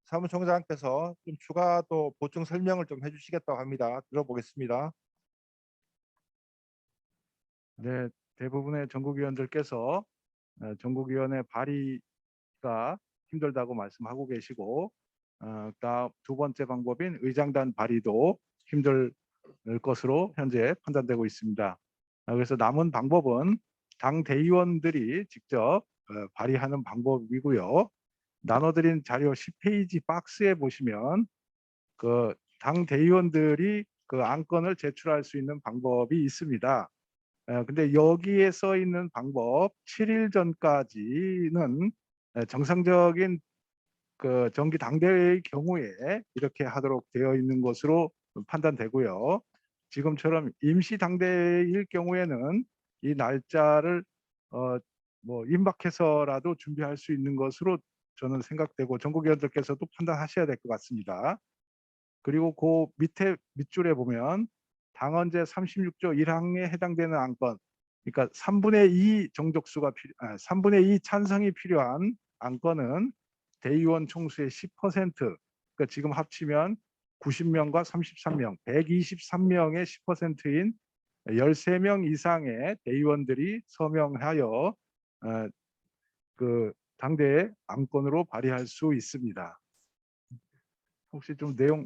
사무총장께서 좀 추가 또 보충 설명을 좀 해주시겠다고 합니다. 들어보겠습니다. 네, 대부분의 전국위원들께서 전국위원회 발의가 힘들다고 말씀하고 계시고, 다음 두 번째 방법인 의장단 발의도 힘들 것으로 현재 판단되고 있습니다. 그래서 남은 방법은 당 대의원들이 직접 발의하는 방법이고요. 나눠드린 자료 10페이지 박스에 보시면 그 당 대의원들이 그 안건을 제출할 수 있는 방법이 있습니다. 근데 여기에 써 있는 방법 7일 전까지는 정상적인 그 정기 당대회의 경우에 이렇게 하도록 되어 있는 것으로 판단되고요. 지금처럼 임시 당대회일 경우에는 이 날짜를 뭐 임박해서라도 준비할 수 있는 것으로 저는 생각되고 전국위원들께서도 판단하셔야 될 것 같습니다. 그리고 그 밑줄에 보면 당헌제 36조 1항에 해당되는 안건, 그러니까 3분의 2 정족수가 3분의 2 찬성이 필요한 안건은 대의원 총수의 10%, 그러니까 지금 합치면 90명과 33명, 123명의 10%인 13명 이상의 대의원들이 서명하여 그 당대의 안건으로 발의할 수 있습니다. 혹시 좀 내용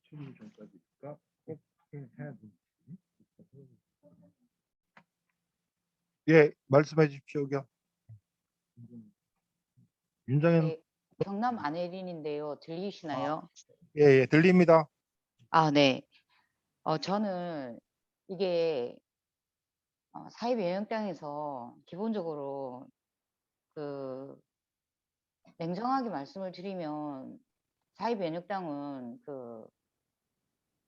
전까지니까 꼭 해야 됩니다. 예, 말씀해 주십시오. 의견. 윤정현. 네, 경남 안혜린인데요. 들리시나요? 예, 들립니다. 네. 저는 이게 사회변형당에서 기본적으로 그 냉정하게 말씀을 드리면 사회변혁당은 그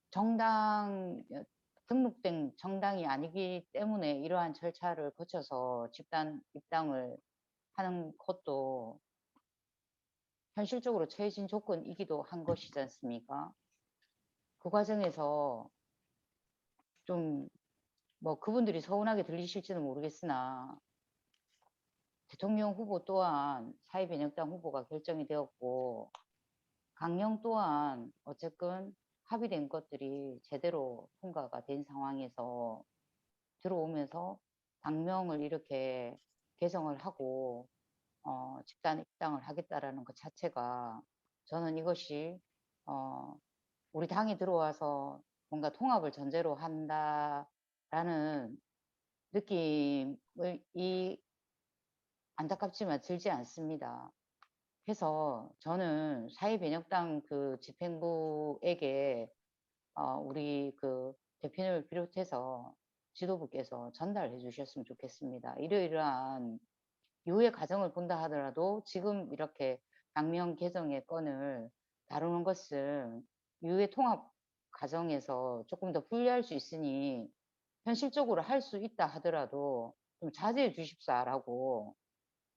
정당 등록된 정당이 아니기 때문에 이러한 절차를 거쳐서 집단 입당을 하는 것도 현실적으로 처해진 조건이기도 한 것이지 않습니까? 그 과정에서 좀 뭐 그분들이 서운하게 들리실지는 모르겠으나 대통령 후보 또한 사회변혁당 후보가 결정이 되었고 강령 또한 어쨌든 합의된 것들이 제대로 통과가 된 상황에서 들어오면서 당명을 이렇게 개정을 하고 집단 입당을 하겠다라는 것 자체가 저는 이것이 우리 당이 들어와서 뭔가 통합을 전제로 한다라는 느낌을 안타깝지만 들지 않습니다. 그래서 저는 사회변혁당 그 집행부에게 우리 그 대표님을 비롯해서 지도부께서 전달해 주셨으면 좋겠습니다. 이러이러한 이후의 과정을 본다 하더라도 지금 이렇게 당명 개정의 건을 다루는 것은 이후의 통합 과정에서 조금 더 불리할 수 있으니 현실적으로 할 수 있다 하더라도 좀 자제해 주십사라고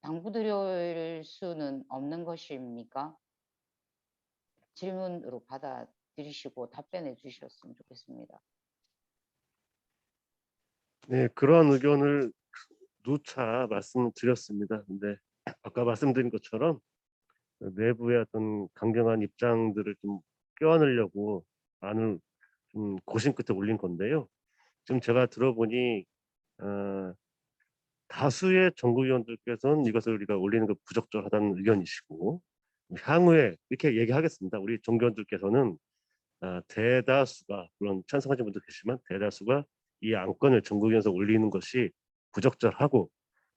당부드릴 수는 없는 것입니까? 질문으로 받아들이시고 답변해 주셨으면 좋겠습니다. 네, 그런 의견을 누차 말씀드렸습니다. 근데 아까 말씀드린 것처럼 내부의 어떤 강경한 입장들을 좀 껴안으려고 안을 좀 고심 끝에 올린 건데요. 지금 제가 들어보니 다수의 정부위원들께서는 이것을 우리가 올리는 거 부적절하다는 의견이시고 향후에 이렇게 얘기하겠습니다. 우리 정교원들께서는 대다수가 물론 찬성하시는 분도 계시지만 대다수가 이 안건을 정부위원회에서 올리는 것이 부적절하고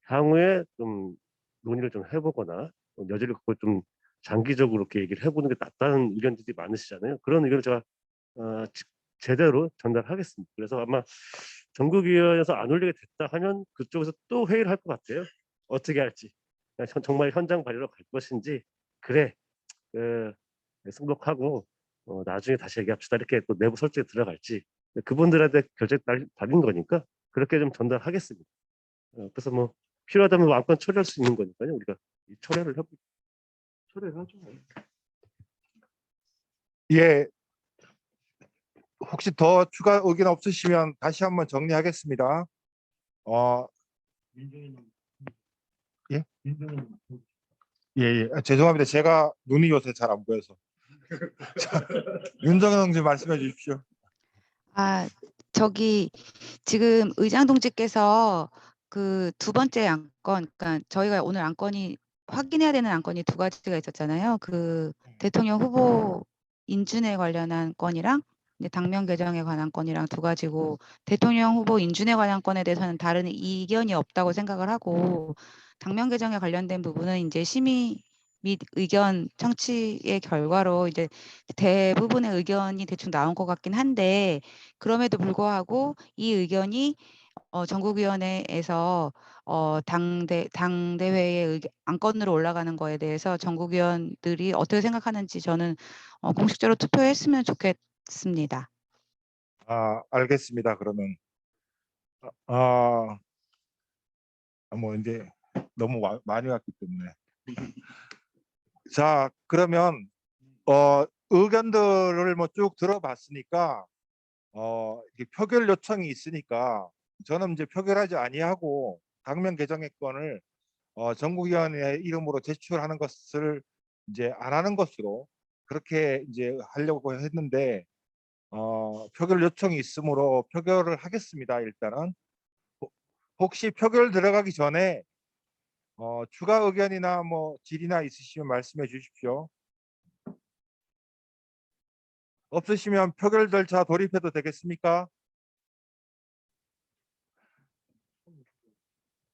향후에 좀 논의를 좀 해보거나 여지를 갖고 좀 장기적으로 이렇게 얘기를 해보는 게 낫다는 의견들이 많으시잖아요. 그런 의견을 제가 제대로 전달하겠습니다. 그래서 아마 전국위원회에서 안 올리게 됐다 하면 그쪽에서 또 회의를 할 것 같아요. 어떻게 할지. 정말 현장 발의로 갈 것인지 그래 승복하고 나중에 다시 얘기합시다 이렇게 또 내부 설정에 들어갈지 그분들한테 결정이 달린 거니까 그렇게 좀 전달하겠습니다. 그래서 뭐 필요하다면 안건 처리할 수 있는 거니까요. 우리가 처리를 하죠. 예, 혹시 더 추가 의견 없으시면 다시 한번 정리하겠습니다. 예? 예. 죄송합니다. 제가 눈이 요새 잘 안 보여서. 윤정현 동지 말씀해 주십시오. 저기 지금 의장 동지께서 그 두 번째 안건, 그러니까 저희가 오늘 안건이 확인해야 되는 안건이 두 가지가 있었잖아요. 그 대통령 후보 인준에 관련한 건이랑 이제 당명 개정에 관한 건이랑 두 가지고 대통령 후보 인준에 관한 건에 대해서는 다른 이견이 없다고 생각을 하고 당명 개정에 관련된 부분은 이제 심의 및 의견 청취의 결과로 이제 대부분의 의견이 대충 나온 것 같긴 한데 그럼에도 불구하고 이 의견이 전국위원회에서 당대회의 안건으로 올라가는 거에 대해서 전국위원들이 어떻게 생각하는지 저는 공식적으로 투표했으면 좋겠습니다. 알겠습니다. 그러면 뭐 이제 너무 많이 왔기 때문에 자 그러면 의견들을 뭐 쭉 들어봤으니까 이게 표결 요청이 있으니까 저는 이제 표결하지 아니하고 당면 개정의 건을 전국위원회 이름으로 제출하는 것을 이제 안 하는 것으로 그렇게 이제 하려고 했는데 표결 요청이 있으므로 표결을 하겠습니다. 일단은 혹시 표결 들어가기 전에 추가 의견이나 뭐 질의나 있으시면 말씀해 주십시오. 없으시면 표결 절차 돌입해도 되겠습니까?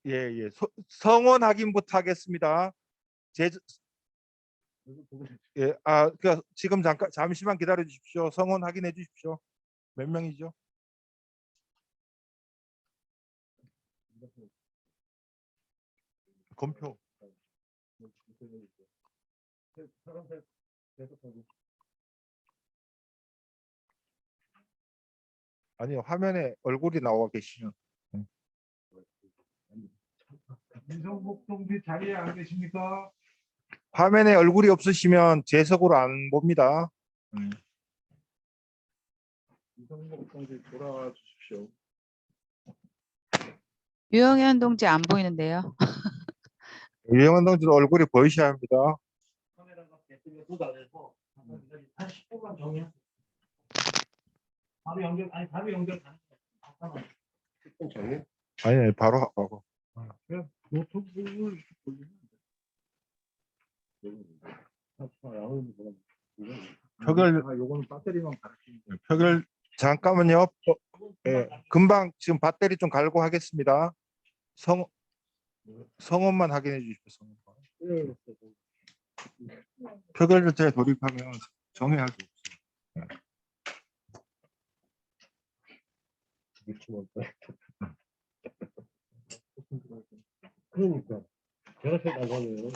예. 성원 확인부터 하겠습니다. 예, 지금 잠시만 기다려 주십시오. 성원 확인해 주십시오. 몇 명이죠? 검표. 아니요, 화면에 얼굴이 나와 계시면. 이성복 동지 자리에 안 계십니까? 화면에 얼굴이 없으시면 재석으로 안 봅니다. 이성복 동지 돌아와 주십시오. 유영현 동지 안 보이는데요. 유영환 동지도 얼굴이 보이셔야 합니다. 한 10분만 정리하세요. 바로 연결, 아니 바로 연결 가능. 아니, 바로 하고. 그냥 노트북을 돌리면 표결, 요거는 배터리만 갈아끼면 돼요. 표결, 잠깐만요. 예, 금방 지금 배터리 좀 갈고 하겠습니다. 성원만 확인해 주십시오. 성원만. 표결 절차에 돌입하면 정해야 할 수 없어요. 그러니까 제가 제일 나가네요.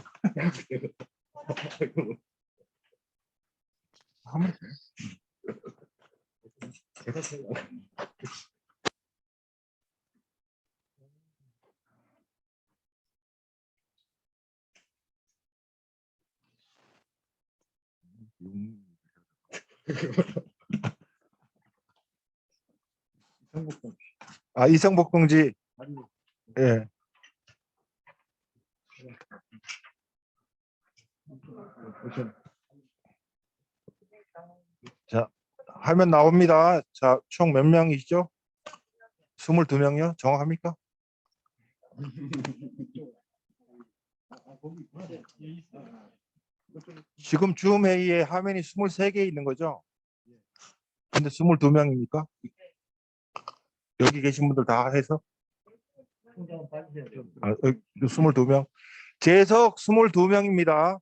하면 돼. 제가 제일 나가. 아, 이성복 동지. 예. 자, 화면 나옵니다. 자, 총 몇 명이시죠? 22명이요? 정확합니까? 지금 줌 회의에 화면이 23개 있는 거죠? 근데 22명입니까? 여기 계신 분들 다 해서? 22명. 재석 22명입니다.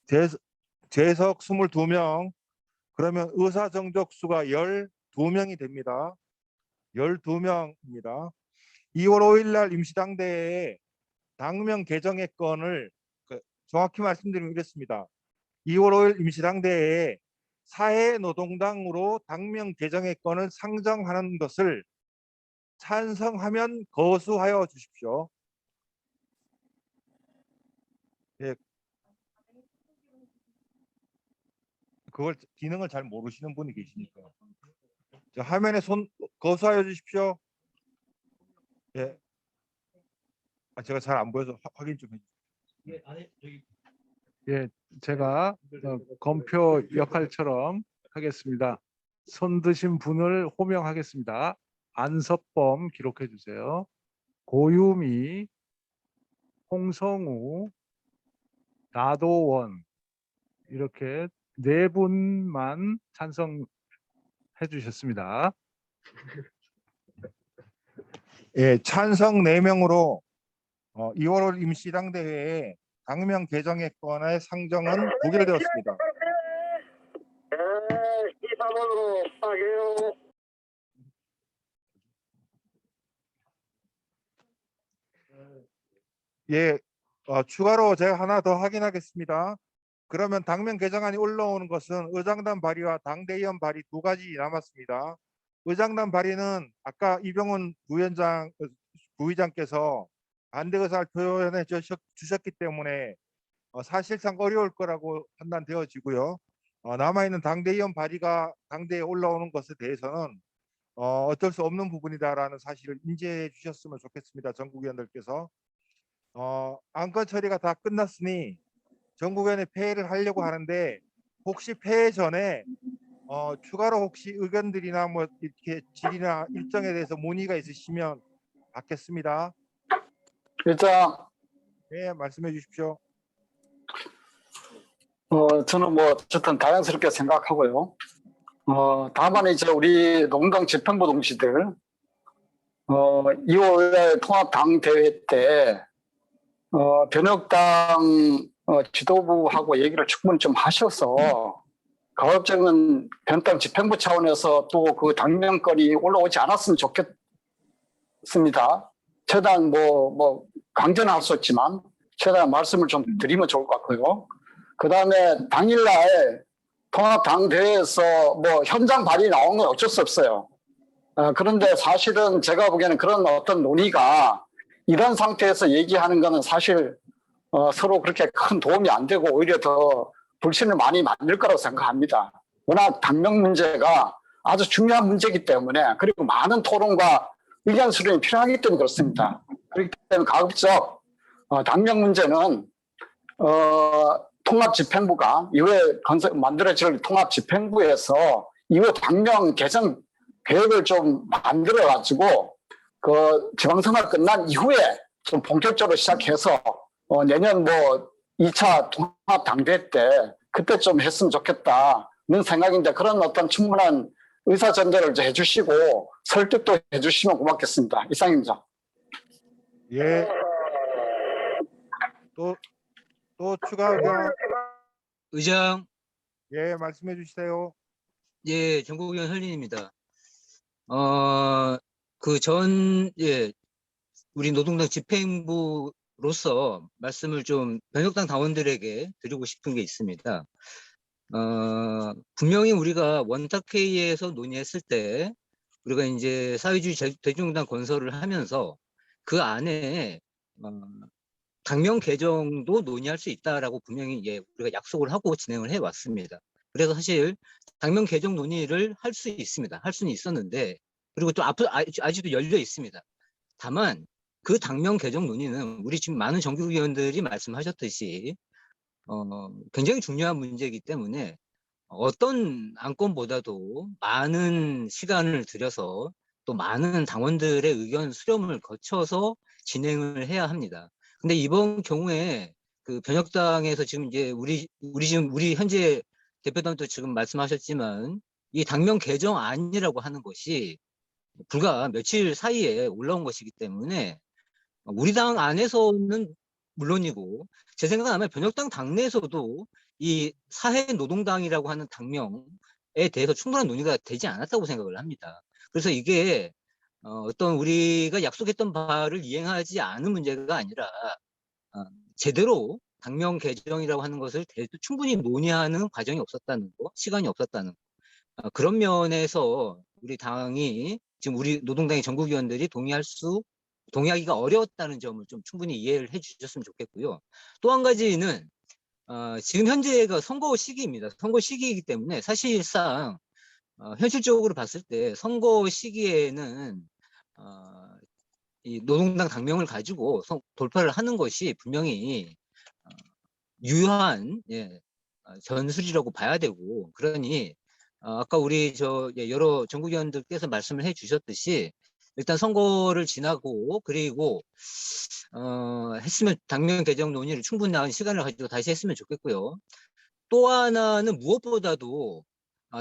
재석 22명. 그러면 의사 정족수가 12명이 됩니다. 12명입니다. 2월 5일 날 임시당대회에 당명 개정의 건을 정확히 말씀드리면 이렇습니다. 2월 5일 임시당대회에 사회노동당으로 당명 개정의 건을 상정하는 것을 찬성하면 거수하여 주십시오. 예. 그걸 기능을 잘 모르시는 분이 계시니까. 자, 화면에 손 거수하여 주십시오. 예. 아, 제가 잘 안 보여서 확인 좀 해주세요. 예, 제가 검표 역할처럼 하겠습니다. 손 드신 분을 호명하겠습니다. 안섭범 기록해 주세요. 고유미, 홍성우, 나도원 이렇게 네 분만 찬성해 주셨습니다. 예, 찬성 4명으로 2월 5일 임시당대회에 당명 개정의 건의 상정은 부결되었습니다. 예, 추가로 제가 하나 더 확인하겠습니다. 그러면 당명 개정안이 올라오는 것은 의장단 발의와 당대의원 발의 두 가지 남았습니다. 의장단 발의는 아까 이병헌 부의장께서 반대 의사를 표현해 주셨기 때문에 사실상 어려울 거라고 판단되어지고요. 남아있는 당대의원 발의가 당대에 올라오는 것에 대해서는 어쩔 수 없는 부분이다라는 사실을 인지해 주셨으면 좋겠습니다. 전국위원들께서. 안건 처리가 다 끝났으니 전국위원회 폐회를 하려고 하는데 혹시 폐회 전에 추가로 혹시 의견들이나 뭐 이렇게 질의나 일정에 대해서 문의가 있으시면 받겠습니다. 일단 네, 말씀해 주십시오. 저는 뭐 어쨌든 다양스럽게 생각하고요. 다만 이제 우리 노동당 집행부 동지들 2월 통합당 대회 때 변혁당 지도부하고 얘기를 충분히 좀 하셔서 가급적이면 변당 집행부 차원에서 또 그 당명권이 올라오지 않았으면 좋겠습니다. 최대한 뭐 강제는 할 수 없지만 최대한 말씀을 좀 드리면 좋을 것 같고요. 그 다음에 당일날 통합당 대회에서 뭐 현장 발의 나온 건 어쩔 수 없어요. 그런데 사실은 제가 보기에는 그런 어떤 논의가 이런 상태에서 얘기하는 거는 사실 서로 그렇게 큰 도움이 안 되고 오히려 더 불신을 많이 만들 거라고 생각합니다. 워낙 당명 문제가 아주 중요한 문제이기 때문에, 그리고 많은 토론과 의견 수렴이 필요하기 때문에 그렇습니다. 그렇기 때문에 가급적 당명 문제는 통합집행부가 이후에 만들어질 통합집행부에서 이후 당명 개정 계획을 좀 만들어 가지고 그 지방선거 끝난 이후에 좀 본격적으로 시작해서 내년 뭐 2차 통합 당대 때 그때 좀 했으면 좋겠다는 생각인데, 그런 어떤 충분한 의사 전달을 해주시고 설득도 해주시면 고맙겠습니다. 이상입니다. 예. 또 추가 의견. 의장, 예, 말씀해 주시세요. 예, 전국위원 현린입니다. 우리 노동당 집행부로서 말씀을 좀 변혁당 당원들에게 드리고 싶은 게 있습니다. 분명히 우리가 원탁회의에서 논의했을 때 우리가 이제 사회주의 대중당 건설을 하면서 그 안에 당명 개정도 논의할 수 있다라고 분명히 우리가 약속을 하고 진행을 해왔습니다. 그래서 사실 당명 개정 논의를 할 수 있습니다. 할 수는 있었는데, 그리고 또 아직도 열려 있습니다. 다만 그 당명 개정 논의는 우리 지금 많은 정규위원들이 말씀하셨듯이 굉장히 중요한 문제이기 때문에 어떤 안건보다도 많은 시간을 들여서 또 많은 당원들의 의견 수렴을 거쳐서 진행을 해야 합니다. 근데 이번 경우에 그 변혁당에서 지금 이제 우리 현재 대표단도 지금 말씀하셨지만 이 당명 개정안이라고 하는 것이 불과 며칠 사이에 올라온 것이기 때문에 우리 당 안에서는 물론이고, 제 생각은 아마 변혁당 당내에서도 이 사회노동당이라고 하는 당명에 대해서 충분한 논의가 되지 않았다고 생각을 합니다. 그래서 이게 어떤 우리가 약속했던 바를 이행하지 않은 문제가 아니라 제대로 당명 개정이라고 하는 것을 충분히 논의하는 과정이 없었다는 거, 시간이 없었다는 거. 그런 면에서 우리 당이 지금 우리 노동당의 전국위원들이 동의하기가 어려웠다는 점을 좀 충분히 이해를 해주셨으면 좋겠고요. 또 한 가지는 지금 현재가 선거 시기입니다. 선거 시기이기 때문에 사실상 현실적으로 봤을 때 선거 시기에는 이 노동당 당명을 가지고 돌파를 하는 것이 분명히 유효한 전술이라고 봐야 되고, 그러니 아까 우리 여러 전국위원들께서 말씀을 해주셨듯이 일단 선거를 지나고 그리고 했으면 당면 개정 논의를 충분한 시간을 가지고 다시 했으면 좋겠고요. 또 하나는 무엇보다도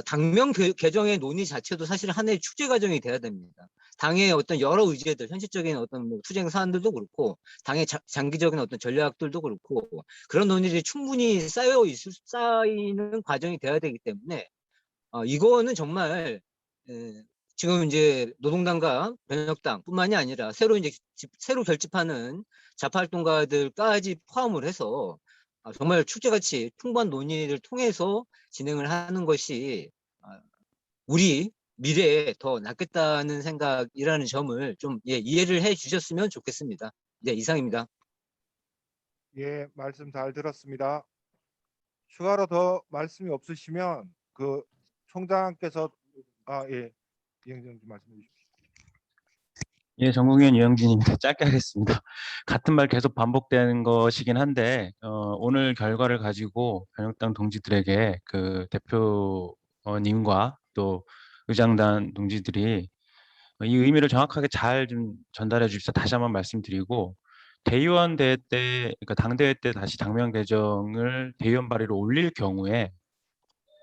당명 개정의 논의 자체도 사실 하나의 축제 과정이 돼야 됩니다. 당의 어떤 여러 의제들, 현실적인 어떤 뭐 투쟁 사안들도 그렇고, 당의 장기적인 어떤 전략들도 그렇고, 그런 논의들이 충분히 쌓이는 과정이 돼야 되기 때문에 이거는 정말 지금 이제 노동당과 변혁당뿐만이 아니라 새로 결집하는 자파활동가들까지 포함을 해서 정말 축제같이 풍부한 논의를 통해서 진행을 하는 것이 우리 미래에 더 낫겠다는 생각이라는 점을 좀 이해를 해 주셨으면 좋겠습니다. 네, 이상입니다. 예, 말씀 잘 들었습니다. 추가로 더 말씀이 없으시면 그 총장께서 이행정 좀 말씀해 주십시오. 예, 전국위원 유영진입니다. 짧게 하겠습니다. 같은 말 계속 반복되는 것이긴 한데 오늘 결과를 가지고 변혁당 동지들에게 그 대표님과 또 의장단 동지들이 이 의미를 정확하게 잘 좀 전달해 주셔서 다시 한번 말씀드리고, 대의원 대회 때, 그러니까 당대회 때 다시 당명 개정을 대의원 발의로 올릴 경우에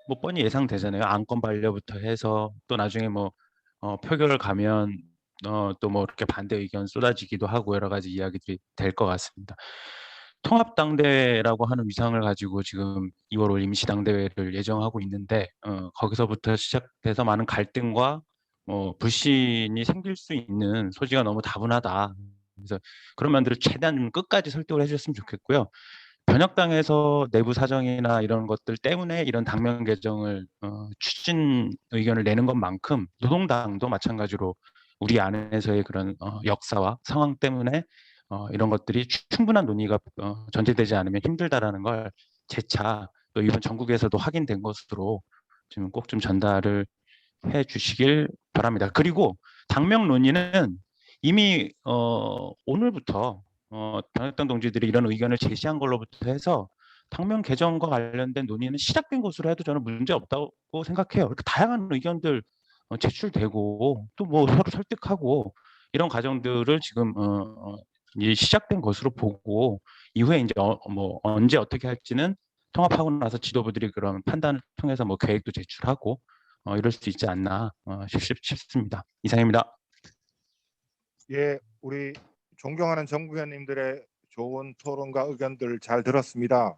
뭐 뻔히 예상되잖아요. 안건 반려부터 해서 또 나중에 뭐 표결을 가면 또 뭐 이렇게 반대 의견 쏟아지기도 하고 여러 가지 이야기들이 될 것 같습니다. 통합당대회라고 하는 위상을 가지고 지금 2월 5일 임시당대회를 예정하고 있는데 거기서부터 시작돼서 많은 갈등과 불신이 생길 수 있는 소지가 너무 다분하다. 그래서 그런 면들을 최대한 끝까지 설득을 해주셨으면 좋겠고요. 변혁당에서 내부 사정이나 이런 것들 때문에 이런 당명 개정을 추진 의견을 내는 것만큼 노동당도 마찬가지로 우리 안에서의 그런 역사와 상황 때문에 이런 것들이 충분한 논의가 전제되지 않으면 힘들다라는 걸 재차 또 이번 전국에서도 확인된 것으로 지금 꼭 좀 전달을 해 주시길 바랍니다. 그리고 당명 논의는 이미 오늘부터 변혁당 동지들이 이런 의견을 제시한 걸로부터 해서 당명 개정과 관련된 논의는 시작된 것으로 해도 저는 문제 없다고 생각해요. 이렇게 다양한 의견들 제출되고 또 뭐 서로 설득하고 이런 과정들을 지금 이제 시작된 것으로 보고 이후에 이제 뭐 언제 어떻게 할지는 통합하고 나서 지도부들이 그런 판단을 통해서 뭐 계획도 제출하고 이럴 수 있지 않나 싶습니다. 이상입니다. 예, 우리 존경하는 정부위원님들의 좋은 토론과 의견들 잘 들었습니다.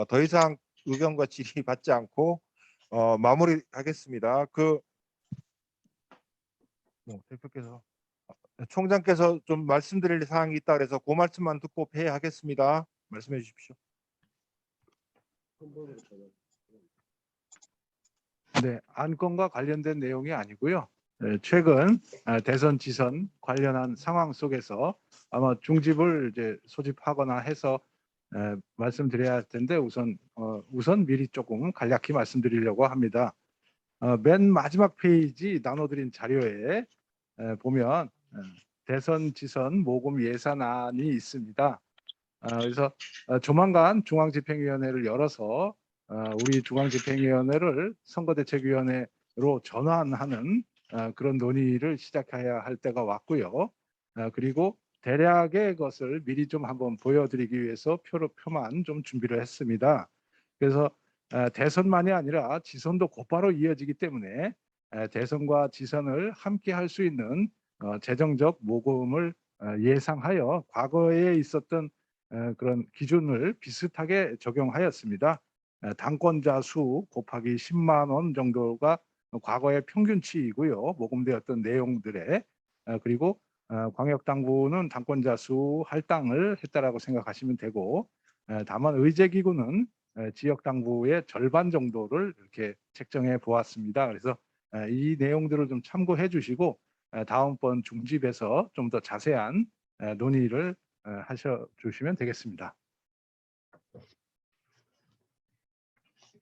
더 이상 의견과 질의 받지 않고 마무리하겠습니다. 대표께서 총장께서 좀 말씀드릴 사항이 있다 그래서 그 말씀만 듣고 폐하겠습니다. 말씀해 주십시오. 네, 안건과 관련된 내용이 아니고요. 최근 대선 지선 관련한 상황 속에서 아마 중집을 이제 소집하거나 해서 말씀드려야 할 텐데 우선 미리 조금 간략히 말씀드리려고 합니다. 맨 마지막 페이지 나눠드린 자료에 보면 대선 지선 모금 예산안이 있습니다. 그래서 조만간 중앙집행위원회를 열어서 우리 중앙집행위원회를 선거대책위원회로 전환하는 그런 논의를 시작해야 할 때가 왔고요. 그리고 대략의 것을 미리 좀 한번 보여드리기 위해서 표만 좀 준비를 했습니다. 그래서 대선만이 아니라 지선도 곧바로 이어지기 때문에 대선과 지선을 함께 할 수 있는 재정적 모금을 예상하여 과거에 있었던 그런 기준을 비슷하게 적용하였습니다. 당권자 수 곱하기 10만 원 정도가 과거의 평균치이고요. 모금되었던 내용들에 그리고 광역당부는 당권자 수 할당을 했다라고 생각하시면 되고 다만 의제기구는 지역당부의 절반 정도를 이렇게 책정해 보았습니다. 그래서 이 내용들을 좀 참고해 주시고 다음번 중집에서 좀 더 자세한 논의를 하셔 주시면 되겠습니다.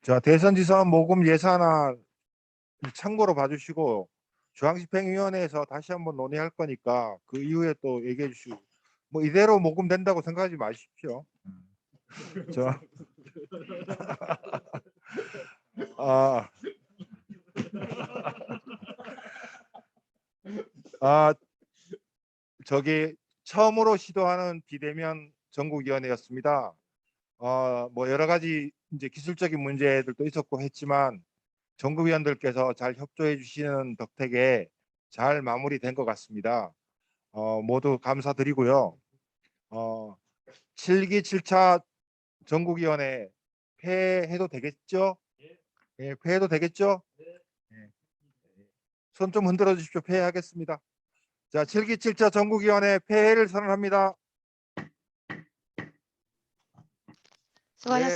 자, 대선지선 모금 예산안 참고로 봐주시고 중앙집행위원회에서 다시 한번 논의할 거니까 그 이후에 또 얘기해 주시고 뭐 이대로 모금된다고 생각하지 마십시오. 처음으로 시도하는 비대면 전국위원회였습니다. 뭐 여러 가지 이제 기술적인 문제들도 있었고 했지만 전국위원들께서 잘 협조해 주시는 덕택에 잘 마무리된 것 같습니다. 모두 감사드리고요. 7기 7차 전국위원회 폐해도 되겠죠? 예, 폐해도 되겠죠? 손 좀 흔들어 주십시오. 폐해하겠습니다. 자, 7기 7차 전국위원회 폐해를 선언합니다. 수고하셨습니다.